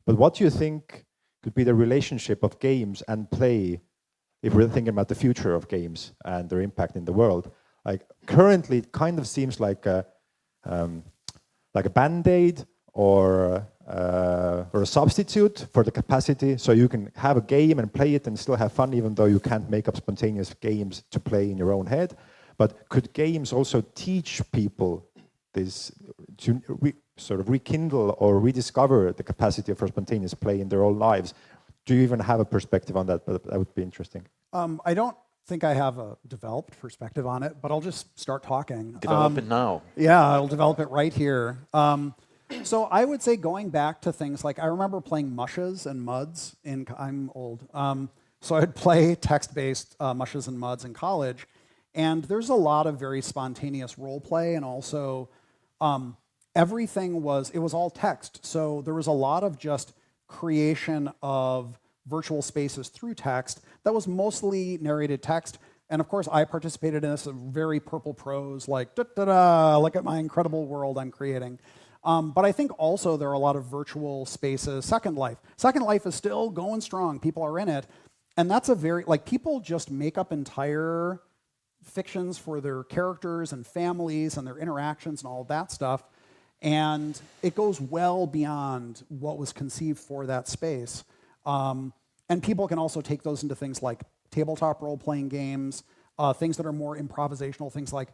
but what do you think could be the relationship of games and play if we're thinking about the future of games and their impact in the world? Like currently it kind of seems like a band-aid or a substitute for the capacity, so you can have a game and play it and still have fun, even though you can't make up spontaneous games to play in your own head. But could games also teach people this, to sort of rekindle or rediscover the capacity for spontaneous play in their own lives? Do you even have a perspective on that? But that would be interesting. I don't think I have a developed perspective on it, but I'll just start talking. Develop it now. Yeah, I'll develop it right here. So I would say going back to things like, I remember playing mushes and muds I'm old. So I'd play text-based mushes and muds in college, and there's a lot of very spontaneous role play, and also everything was all text. So there was a lot of just creation of virtual spaces through text that was mostly narrated text. And of course, I participated in this very purple prose, like, da-da-da, look at my incredible world I'm creating. But I think also there are a lot of virtual spaces. Second Life. Second Life is still going strong. People are in it. And that's a very, like, people just make up entire fictions for their characters and families and their interactions and all of that stuff. And it goes well beyond what was conceived for that space. And people can also take those into things like tabletop role-playing games, things that are more improvisational, things like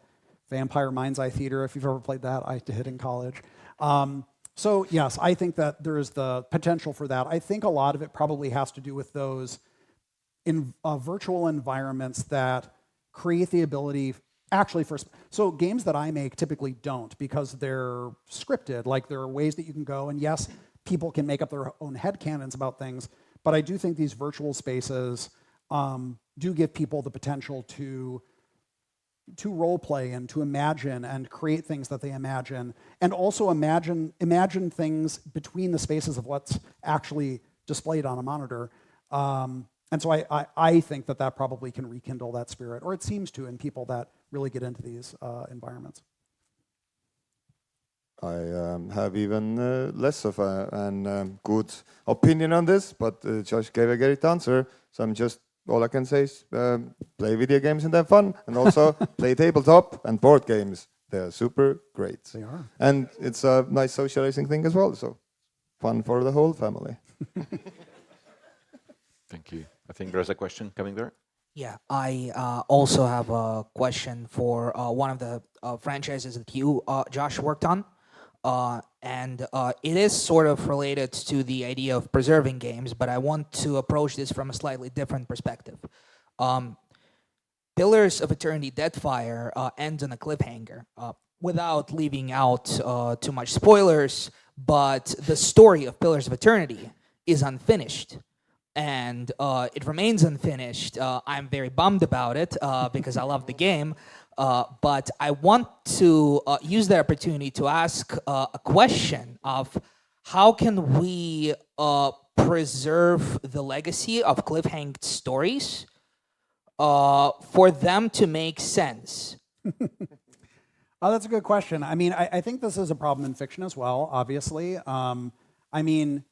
Vampire Mind's Eye Theater, if you've ever played that. I did in college. So yes, I think that there is the potential for that. I think a lot of it probably has to do with those virtual environments that create the ability actually for... So games that I make typically don't, because they're scripted. Like, there are ways that you can go, and yes, people can make up their own headcanons about things, but I do think these virtual spaces do give people the potential to role play and to imagine and create things that they imagine, and also imagine things between the spaces of what's actually displayed on a monitor. And so I think that probably can rekindle that spirit, or it seems to, in people that really get into these environments. I have even less of an good opinion on this, but Josh gave a great answer. So all I can say is play video games and have fun, and also play tabletop and board games. They're super great. They are. And it's a nice socializing thing as well, so fun for the whole family. Thank you. I think there's a question coming there. Yeah, I also have a question for one of the franchises that you, Josh, worked on. And it is sort of related to the idea of preserving games, but I want to approach this from a slightly different perspective. Pillars of Eternity Deadfire ends on a cliffhanger, without leaving out too much spoilers, but the story of Pillars of Eternity is unfinished. And it remains unfinished. I'm very bummed about it because I love the game. But I want to use the opportunity to ask a question of how can we preserve the legacy of cliffhanged stories for them to make sense? Oh, that's a good question. I mean, I think this is a problem in fiction as well, obviously. I mean,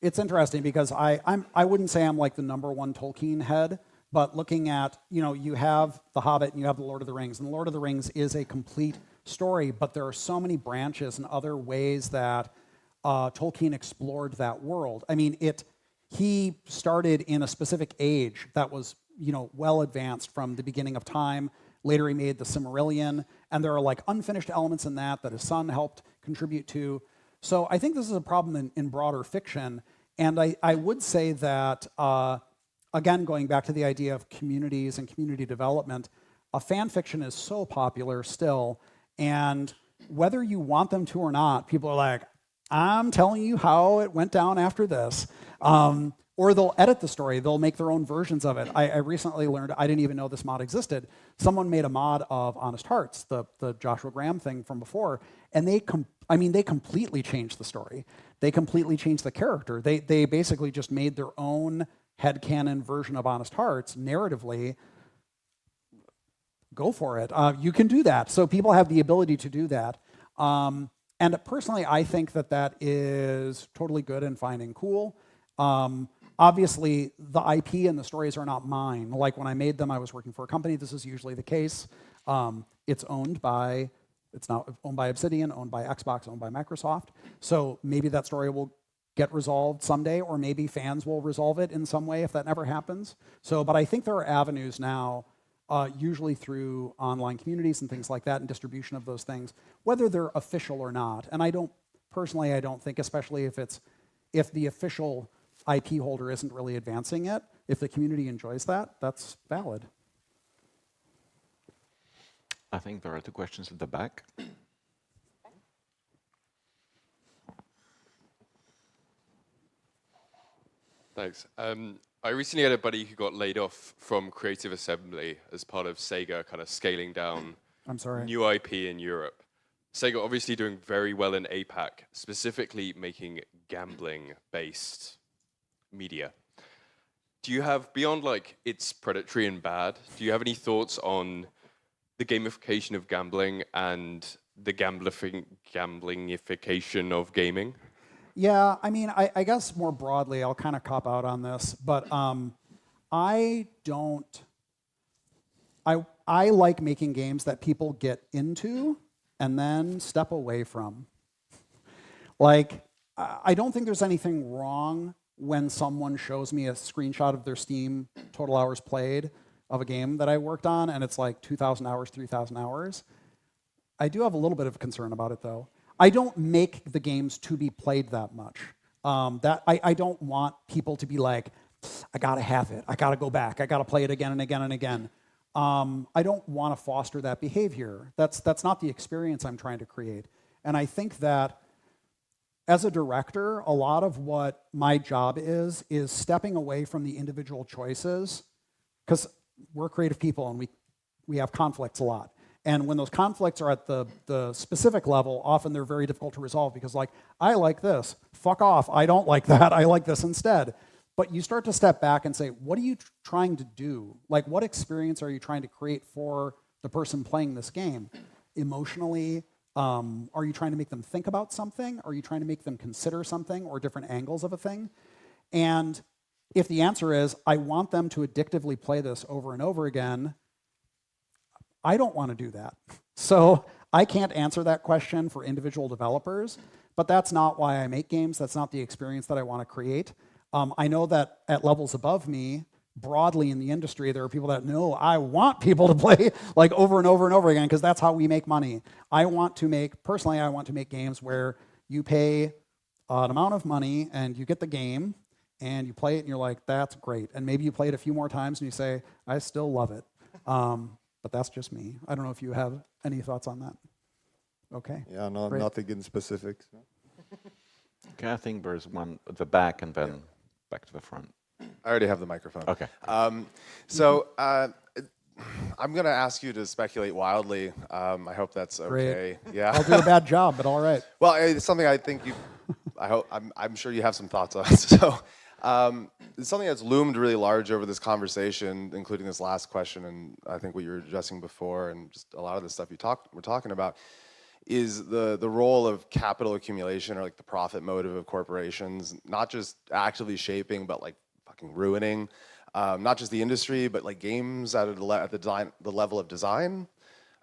it's interesting because I wouldn't say I'm like the #1 Tolkien head, but looking at, you have The Hobbit and you have The Lord of the Rings, and The Lord of the Rings is a complete story, but there are so many branches and other ways that Tolkien explored that world. I mean, he started in a specific age that was, well advanced from the beginning of time. Later he made the Silmarillion, and there are like unfinished elements in that his son helped contribute to. So I think this is a problem in broader fiction, and I would say that, again, going back to the idea of communities and community development, fan fiction is so popular still, and whether you want them to or not, people are like, I'm telling you how it went down after this. Or they'll edit the story, they'll make their own versions of it. I recently learned, I didn't even know this mod existed, someone made a mod of Honest Hearts, the Joshua Graham thing from before, And they completely changed the story. They completely changed the character. They basically just made their own headcanon version of Honest Hearts narratively. Go for it. You can do that. So people have the ability to do that. And personally, I think that is totally good and fine and cool. Obviously, the IP and the stories are not mine. Like when I made them, I was working for a company. This is usually the case. It's now owned by Obsidian, owned by Xbox, owned by Microsoft. So maybe that story will get resolved someday, or maybe fans will resolve it in some way if that never happens. But I think there are avenues now, usually through online communities and things like that, and distribution of those things, whether they're official or not. And I don't think, especially if the official IP holder isn't really advancing it, if the community enjoys that, that's valid. I think there are 2 questions at the back. Thanks. I recently had a buddy who got laid off from Creative Assembly as part of Sega kind of scaling down new IP in Europe. Sega obviously doing very well in APAC, specifically making gambling-based media. Do you have, beyond like it's predatory and bad, do you have any thoughts on the gamification of gambling and the gamblification of gaming? Yeah, I mean, I guess more broadly, I'll kind of cop out on this, but I like making games that people get into and then step away from. Like, I don't think there's anything wrong when someone shows me a screenshot of their Steam total hours played of a game that I worked on, and it's like 2,000 hours, 3,000 hours. I do have a little bit of concern about it, though. I don't make the games to be played that much. I don't want people to be like, I gotta have it, I gotta go back, I gotta play it again and again and again. I don't want to foster that behavior. That's not the experience I'm trying to create. And I think that as a director, a lot of what my job is stepping away from the individual choices, because we're creative people and we have conflicts a lot. And when those conflicts are at the specific level, often they're very difficult to resolve because, like, I like this, fuck off, I don't like that, I like this instead. But you start to step back and say, what are you trying to do? Like, what experience are you trying to create for the person playing this game? Emotionally, are you trying to make them think about something? Are you trying to make them consider something or different angles of a thing? And if the answer is, I want them to addictively play this over and over again, I don't want to do that. So I can't answer that question for individual developers, but that's not why I make games. That's not the experience that I want to create. I know that at levels above me, broadly in the industry, there are people that know I want people to play like over and over and over again because that's how we make money. Personally, I want to make games where you pay an amount of money and you get the game and you play it and you're like, that's great. And maybe you play it a few more times and you say, I still love it. But that's just me. I don't know if you have any thoughts on that. Okay. Yeah, no, Great. nothing in specifics. Okay, I think there's one at the back and then back to the front. I already have the microphone. Okay. I'm going to ask you to speculate wildly. I hope that's okay. Great. Yeah. I'll do a bad job, but all right. Well, it's something I think I'm sure you have some thoughts on. So it's something that's loomed really large over this conversation, including this last question, and I think what you were addressing before, and just a lot of the stuff we're talking about, is the role of capital accumulation or like the profit motive of corporations, not just actively shaping, but like fucking ruining, not just the industry, but like games at the level of design.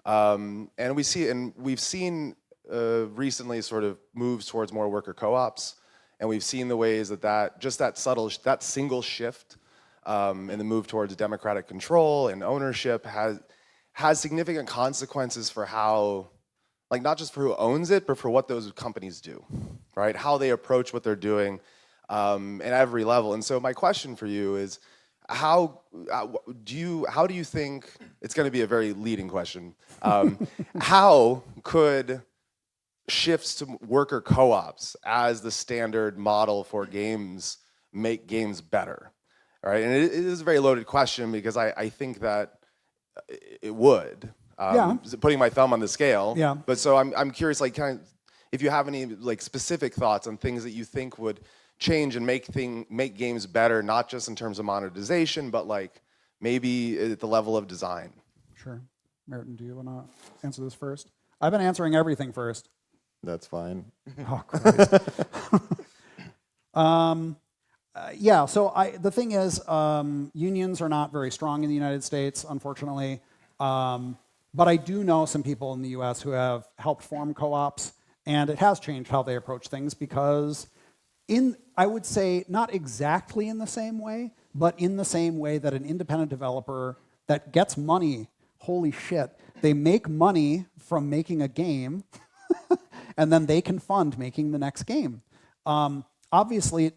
And we've seen recently sort of moves towards more worker co-ops. And we've seen the ways that single shift in the move towards democratic control and ownership has significant consequences for how, like not just for who owns it, but for what those companies do, right? How they approach what they're doing at every level. And so my question for you is, how do you think, it's going to be a very leading question, how could shifts to worker co-ops as the standard model for games make games better, right? And it is a very loaded question because I think that it would. putting my thumb on the scale. Yeah. But so I'm curious, like, kind of, if you have any like specific thoughts on things that you think would change and make games better, not just in terms of monetization, but like maybe at the level of design. Sure. Märten, do you want to answer this first? I've been answering everything first. That's fine. Oh, Christ. Yeah, so the thing is, unions are not very strong in the United States, unfortunately. But I do know some people in the US who have helped form co-ops, and it has changed how they approach things because I would say, not exactly in the same way, but in the same way that an independent developer that gets money, holy shit, they make money from making a game, and then they can fund making the next game. Obviously,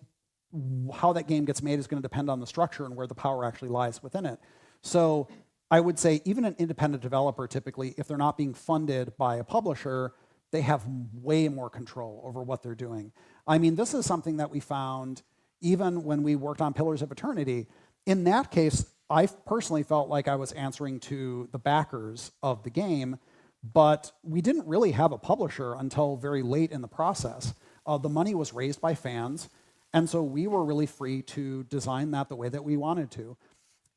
how that game gets made is going to depend on the structure and where the power actually lies within it. So I would say even an independent developer, typically, if they're not being funded by a publisher, they have way more control over what they're doing. I mean, this is something that we found even when we worked on Pillars of Eternity. In that case, I personally felt like I was answering to the backers of the game, but we didn't really have a publisher until very late in the process. The money was raised by fans, and so we were really free to design that the way that we wanted to.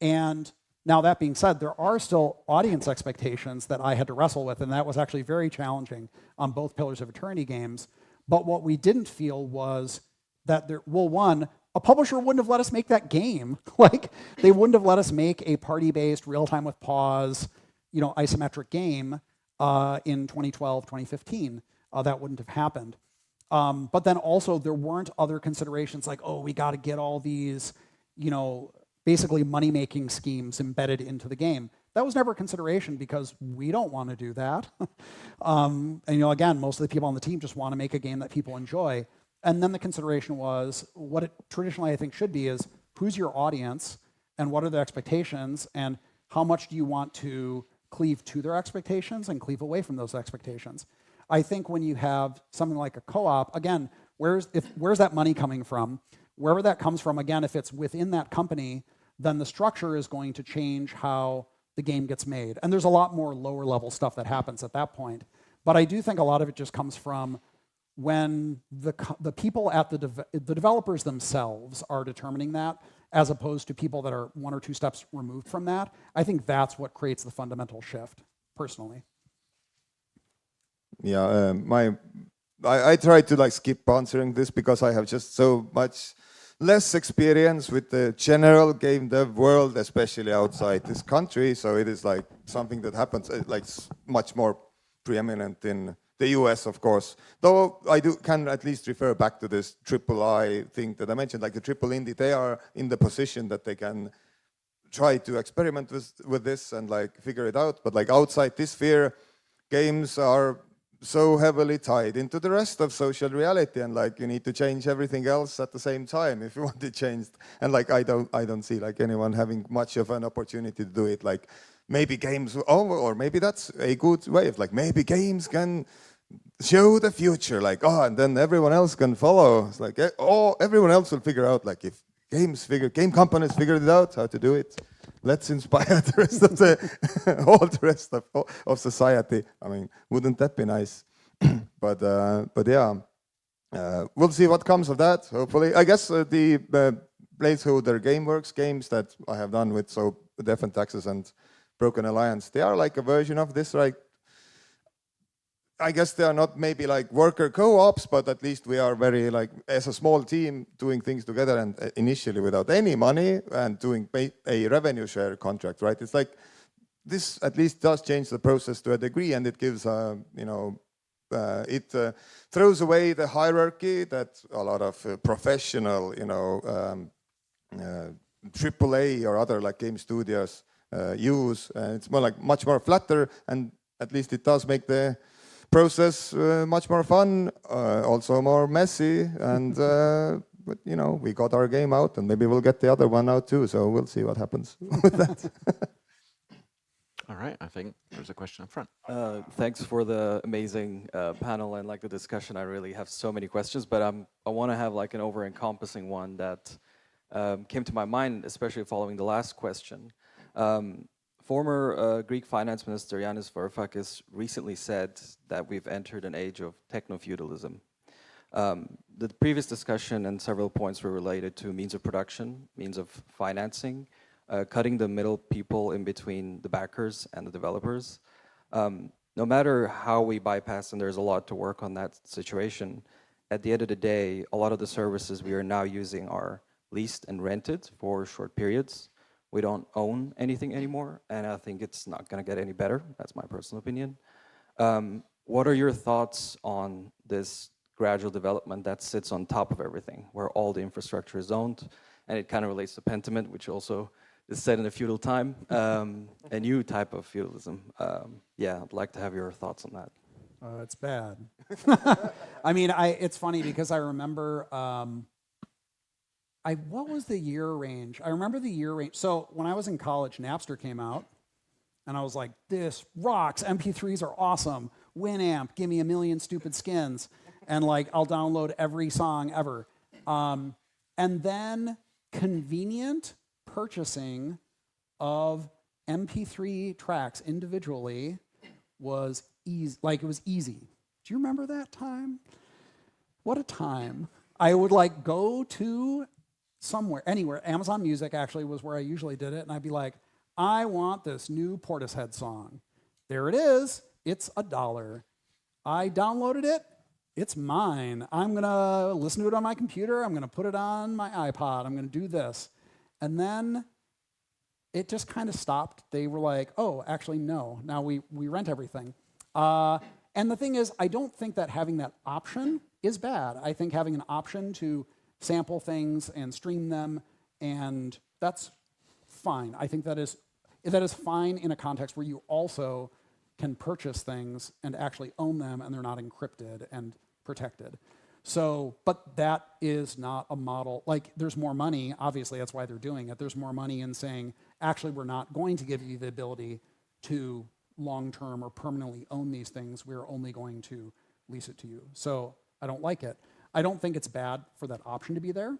And now that being said, there are still audience expectations that I had to wrestle with, and that was actually very challenging on both Pillars of Eternity games. But what we didn't feel was that one, a publisher wouldn't have let us make that game. Like, they wouldn't have let us make a party-based, real-time with pause, isometric game in 2012, 2015. That wouldn't have happened. But then also there weren't other considerations like, oh, we got to get all these, basically money-making schemes embedded into the game. That was never a consideration because we don't want to do that. And again, most of the people on the team just want to make a game that people enjoy. And then the consideration was, what it traditionally I think should be is, who's your audience and what are their expectations and how much do you want to cleave to their expectations and cleave away from those expectations. I think when you have something like a co-op, again, where's that money coming from? Wherever that comes from, again, if it's within that company, then the structure is going to change how the game gets made. And there's a lot more lower level stuff that happens at that point. But I do think a lot of it just comes from when the people at the developers themselves are determining that, as opposed to people that are one or two steps removed from that. I think that's what creates the fundamental shift, personally. Yeah, I try to skip answering this because I have just so much less experience with the general game dev world, especially outside this country. So it is like something that happens much more preeminent in the US, of course. Though I can at least refer back to this triple-I thing that I mentioned, like the triple indie. They are in the position that they can try to experiment with this and figure it out. But outside this sphere, games are so heavily tied into the rest of social reality, and you need to change everything else at the same time if you want it changed. And I don't see anyone having much of an opportunity to do it. Maybe games, or maybe that's a good way of maybe games can show the future, and then everyone else can follow. It's everyone else will figure out if game companies figured it out how to do it. Let's inspire the rest of all the rest of society. I mean, wouldn't that be nice? But yeah, we'll see what comes of that. Hopefully, I guess the placeholder GameWorks games that I have done with Death and Taxes and Broken Alliance, they are a version of this. I guess they are not maybe worker co-ops, but at least we are very as a small team doing things together and initially without any money and doing a revenue share contract, right? It's this at least does change the process to a degree, and it gives it throws away the hierarchy that a lot of professional AAA or other game studios use. It's more much more flatter, and at least it does make the process much more fun, also more messy, and but we got our game out, and maybe we'll get the other one out too. So we'll see what happens with that. All right, I think there's a question up front. Thanks for the amazing panel and the discussion. I really have so many questions, but I want to have an over-encompassing one that came to my mind, especially following the last question. Former Greek finance minister Yanis Varoufakis recently said that we've entered an age of techno-feudalism. The previous discussion and several points were related to means of production, means of financing, cutting the middle people in between the backers and the developers. No matter how we bypass, and there's a lot to work on that situation, at the end of the day, a lot of the services we are now using are leased and rented for short periods. We don't own anything anymore, and I think it's not going to get any better. That's my personal opinion. What are your thoughts on this gradual development that sits on top of everything, where all the infrastructure is owned? And it kind of relates to Pentiment, which also is set in a feudal time, a new type of feudalism. Yeah, I'd like to have your thoughts on that. It's bad. I mean, it's funny because I remember, what was the year range? I remember the year range. So when I was in college, Napster came out, and I was like, this rocks, MP3s are awesome, Winamp, give me a million stupid skins, and like, I'll download every song ever. And then convenient purchasing of MP3 tracks individually was easy. Like, it was easy. Do you remember that time? What a time. I would like go to somewhere, anywhere. Amazon Music actually was where I usually did it, and I'd be like, I want this new Portishead song. There it is. It's $1. I downloaded it. It's mine. I'm going to listen to it on my computer. I'm going to put it on my iPod. I'm going to do this. And then it just kind of stopped. They were like, oh, actually, no. Now we rent everything. And the thing is, I don't think that having that option is bad. I think having an option to sample things and stream them, and that's fine. I think that is fine in a context where you also can purchase things and actually own them, and they're not encrypted and protected. So, but that is not a model. Like, there's more money, obviously, that's why they're doing it. There's more money in saying, actually, we're not going to give you the ability to long-term or permanently own these things. We're only going to lease it to you. So I don't like it. I don't think it's bad for that option to be there.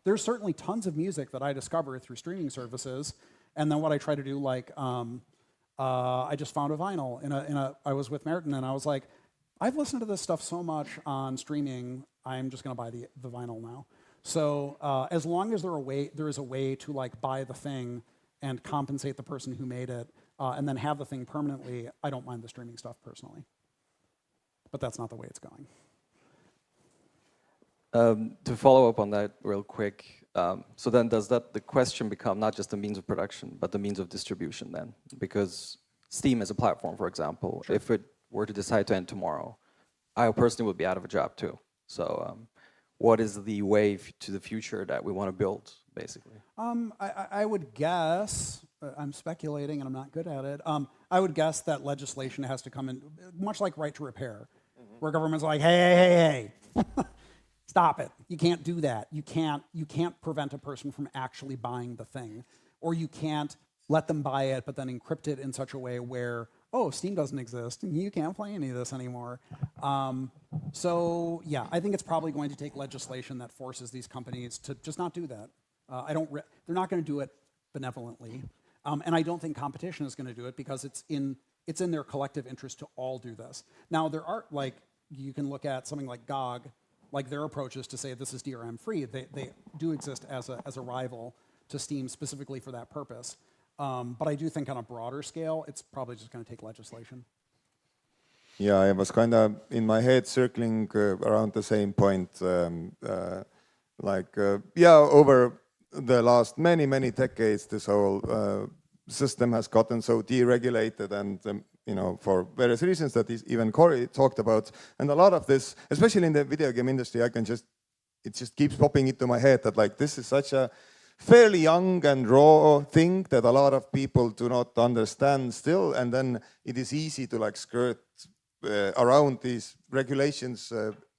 There's certainly tons of music that I discover through streaming services, and then what I try to do, like, I just found a vinyl. I was with Märten, and I was like, I've listened to this stuff so much on streaming, I'm just going to buy the vinyl now. So as long as there is a way to like buy the thing and compensate the person who made it, and then have the thing permanently, I don't mind the streaming stuff personally. But that's not the way it's going. To follow up on that real quick, so then does the question become not just the means of production, but the means of distribution then? Because Steam as a platform, for example, sure. If it were to decide to end tomorrow, I personally would be out of a job too. So what is the wave to the future that we want to build, basically? I would guess, I'm speculating and I'm not good at it, I would guess that legislation has to come in, much like right to repair, where government's like, hey, stop it. You can't do that. You can't prevent a person from actually buying the thing, or you can't let them buy it but then encrypt it in such a way where, oh, Steam doesn't exist and you can't play any of this anymore. So yeah, I think it's probably going to take legislation that forces these companies to just not do that. They're not going to do it benevolently, and I don't think competition is going to do it because it's in their collective interest to all do this. Now there are, like, you can look at something like GOG, like their approach is to say this is DRM free. They do exist as a rival to Steam specifically for that purpose. But I do think on a broader scale, it's probably just going to take legislation. Yeah, I was kind of in my head circling around the same point. Over the last many decades, this whole system has gotten so deregulated, and for various reasons that even Corey talked about. And a lot of this, especially in the video game industry, it just keeps popping into my head that like this is such a fairly young and raw thing that a lot of people do not understand still, and then it is easy to like skirt around these regulations,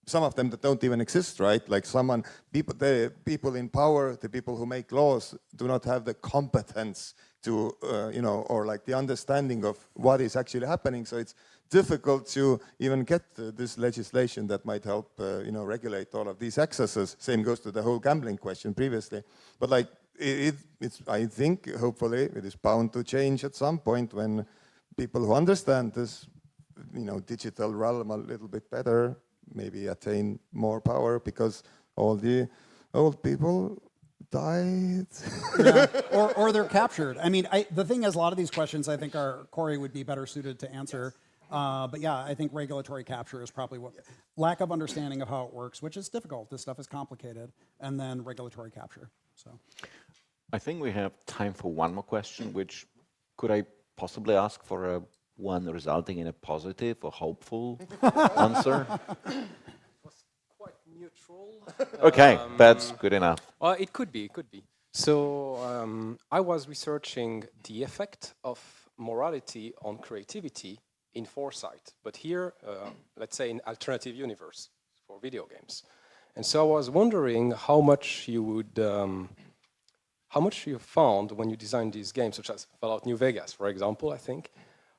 some of them that don't even exist, right? Like the people in power, the people who make laws do not have the competence to, or like the understanding of what is actually happening. So it's difficult to even get this legislation that might help, regulate all of these accesses. Same goes to the whole gambling question previously. But like I think, hopefully, it is bound to change at some point when people who understand this, digital realm a little bit better, maybe attain more power because all the old people died. Yeah. Or they're captured. I mean, the thing is, a lot of these questions, I think, Corey would be better suited to answer. But yeah, I think regulatory capture is probably what lack of understanding of how it works, which is difficult. This stuff is complicated, and then regulatory capture. So, I think we have time for one more question. Which could I possibly ask for one resulting in a positive or hopeful answer? Quite neutral. Okay, that's good enough. It could be. So I was researching the effect of morality on creativity in foresight, but here, let's say in alternative universe for video games. And so I was wondering how much you found when you designed these games, such as Fallout New Vegas, for example, I think.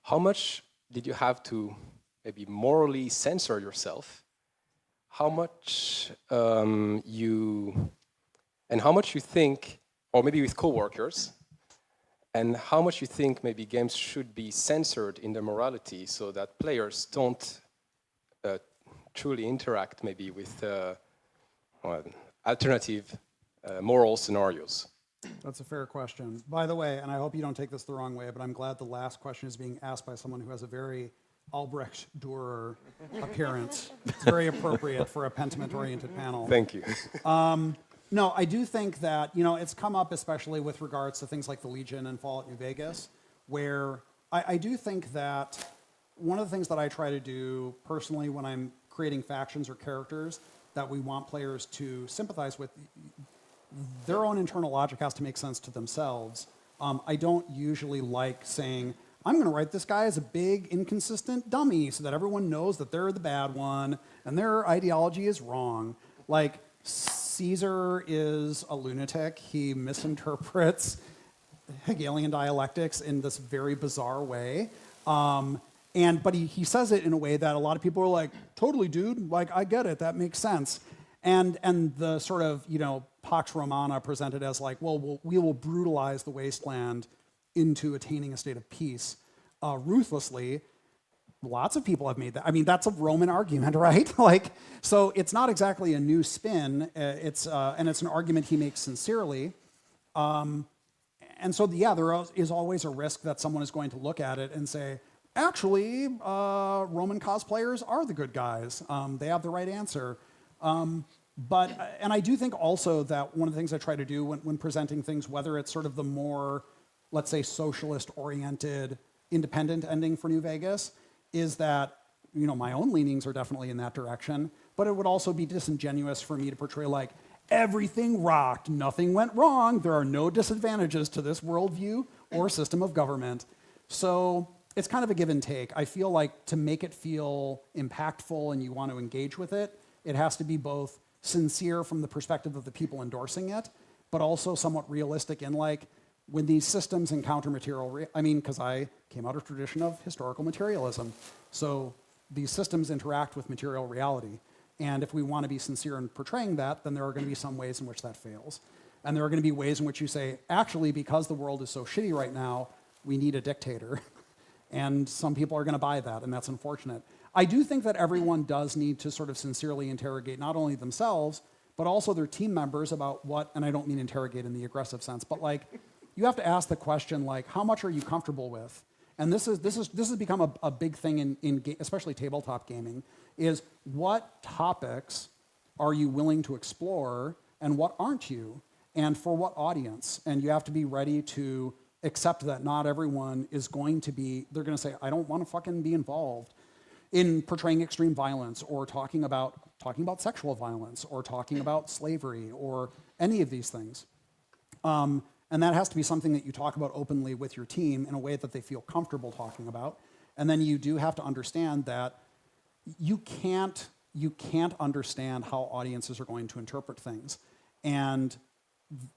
How much did you have to maybe morally censor yourself? How much you think, or maybe with coworkers, and how much you think maybe games should be censored in their morality so that players don't truly interact maybe with alternative moral scenarios? That's a fair question. By the way, and I hope you don't take this the wrong way, but I'm glad the last question is being asked by someone who has a very Albrecht Dürer appearance. It's very appropriate for a Pentiment-oriented panel. Thank you. No, I do think that, it's come up especially with regards to things like the Legion and Fallout New Vegas, where I do think that one of the things that I try to do personally when I'm creating factions or characters that we want players to sympathize with, their own internal logic has to make sense to themselves. I don't usually like saying, I'm going to write this guy as a big, inconsistent dummy so that everyone knows that they're the bad one and their ideology is wrong. Like, Caesar is a lunatic. He misinterprets Hegelian dialectics in this very bizarre way. But he says it in a way that a lot of people are like, totally, dude. Like, I get it. That makes sense. And the sort of, Pax Romana presented as like, well, we will brutalize the wasteland into attaining a state of peace ruthlessly. Lots of people have made that. I mean, that's a Roman argument, right? So it's not exactly a new spin. It's an argument he makes sincerely. And so, there is always a risk that someone is going to look at it and say, actually, Roman cosplayers are the good guys. They have the right answer. And I do think also that one of the things I try to do when presenting things, whether it's sort of the more, let's say, socialist-oriented, independent ending for New Vegas, is that, my own leanings are definitely in that direction, but it would also be disingenuous for me to portray like, everything rocked, nothing went wrong, there are no disadvantages to this worldview or system of government. So it's kind of a give and take. I feel like to make it feel impactful and you want to engage with it, it has to be both sincere from the perspective of the people endorsing it, but also somewhat realistic in like, when these systems encounter material, because I came out of a tradition of historical materialism. So these systems interact with material reality. And if we want to be sincere in portraying that, then there are going to be some ways in which that fails. And there are going to be ways in which you say, actually, because the world is so shitty right now, we need a dictator. And some people are going to buy that, and that's unfortunate. I do think that everyone does need to sort of sincerely interrogate not only themselves, but also their team members about what, and I don't mean interrogate in the aggressive sense, but like, you have to ask the question, like, how much are you comfortable with? And this has become a big thing in especially tabletop gaming, is what topics are you willing to explore and what aren't you? And for what audience? And you have to be ready to accept that not everyone is going to be, they're going to say, I don't want to fucking be involved in portraying extreme violence or talking about sexual violence or talking about slavery or any of these things. And that has to be something that you talk about openly with your team in a way that they feel comfortable talking about. And then you do have to understand that you can't understand how audiences are going to interpret things. And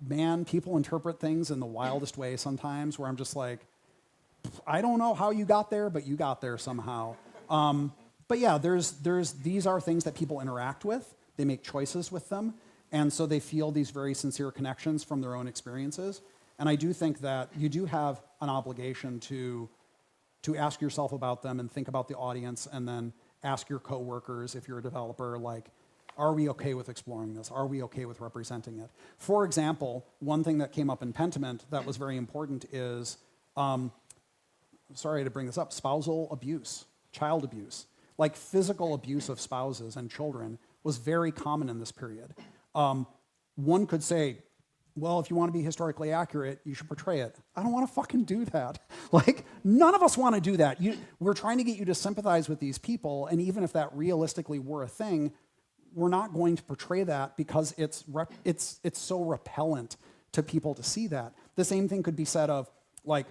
man, people interpret things in the wildest way sometimes where I'm just like, I don't know how you got there, but you got there somehow. But yeah, these are things that people interact with. They make choices with them. And so they feel these very sincere connections from their own experiences. And I do think that you do have an obligation to ask yourself about them and think about the audience, and then ask your coworkers, if you're a developer, like, are we okay with exploring this? Are we okay with representing it? For example, one thing that came up in Pentiment that was very important is, sorry to bring this up, spousal abuse, child abuse. Like physical abuse of spouses and children was very common in this period. One could say, well, if you want to be historically accurate, you should portray it. I don't want to fucking do that. Like, none of us want to do that. We're trying to get you to sympathize with these people, and even if that realistically were a thing, we're not going to portray that because it's so repellent to people to see that. The same thing could be said of, like,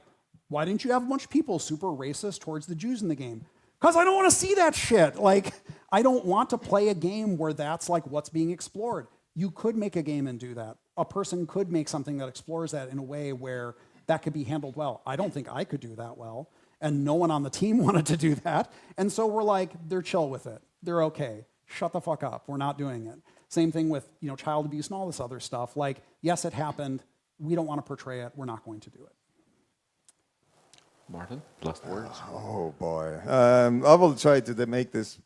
why didn't you have a bunch of people super racist towards the Jews in the game? Because I don't want to see that shit. Like, I don't want to play a game where that's like what's being explored. You could make a game and do that. A person could make something that explores that in a way where that could be handled well. I don't think I could do that well, and no one on the team wanted to do that. And so we're like, they're chill with it. They're okay. Shut the fuck up. We're not doing it. Same thing with, you know, child abuse and all this other stuff. Like, yes, it happened. We don't want to portray it. We're not going to do it. Märten, last words. Oh boy. I will try to make this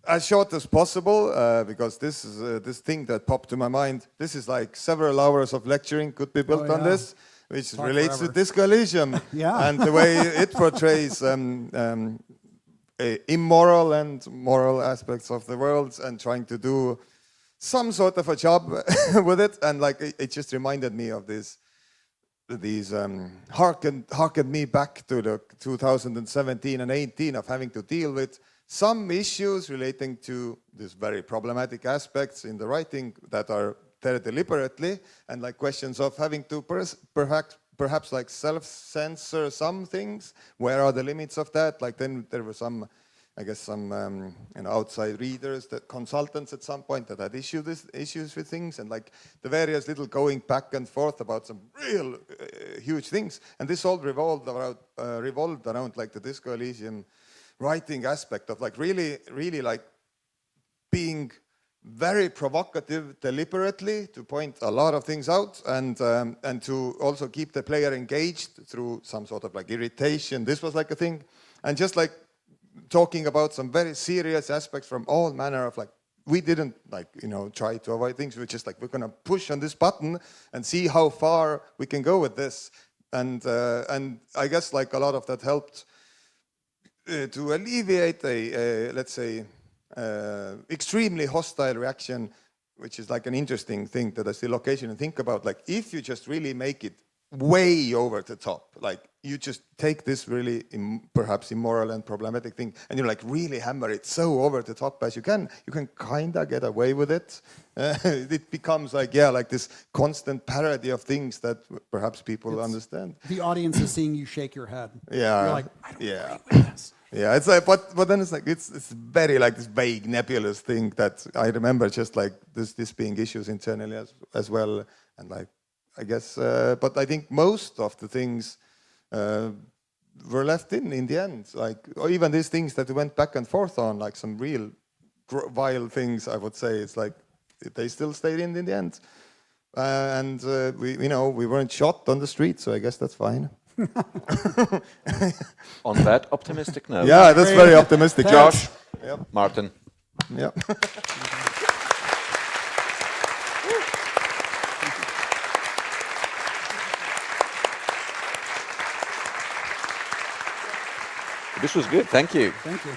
as short as possible, because this is this thing that popped to my mind. This is like several hours of lecturing could be built on this, which relates to Disco Elysium and the way it portrays immoral and moral aspects of the world, and trying to do some sort of a job with it. And like it just reminded me of these harkened me back to the 2017 and 18 of having to deal with some issues relating to these very problematic aspects in the writing that are there deliberately, and like questions of having to perhaps like self-censor some things. Where are the limits of that? Like then there were some, I guess some outside readers, that consultants at some point that had issues with things, and like the various little going back and forth about some real huge things. And this all revolved around like the Disco Elysium writing aspect of like really like being very provocative deliberately to point a lot of things out, and to also keep the player engaged through some sort of like irritation. This was like a thing, and just like talking about some very serious aspects from all manner of like, we didn't like, you know, try to avoid things. We're just like, we're gonna push on this button and see how far we can go with this. And I guess like a lot of that helped to alleviate let's say, extremely hostile reaction, which is like an interesting thing that I still occasionally think about. Like, if you just really make it way over the top, like you just take this really perhaps immoral and problematic thing, and you like really hammer it so over the top as you can kind of get away with it. It becomes like, like this constant parody of things that perhaps people understand. The audience is seeing you shake your head. Yeah. You're like, I don't agree with this. Yeah, it's like, but then it's like it's very like this vague, nebulous thing that I remember just like this being issues internally as well, and like I guess, but I think most of the things were left in the end, like, or even these things that we went back and forth on, like some real vile things, I would say, it's like they still stayed in the end, and we weren't shot on the street, so I guess that's fine. On that optimistic note. Yeah, that's very optimistic. Josh, yep. Märten. Yep. This was good. Thank you. Thank you.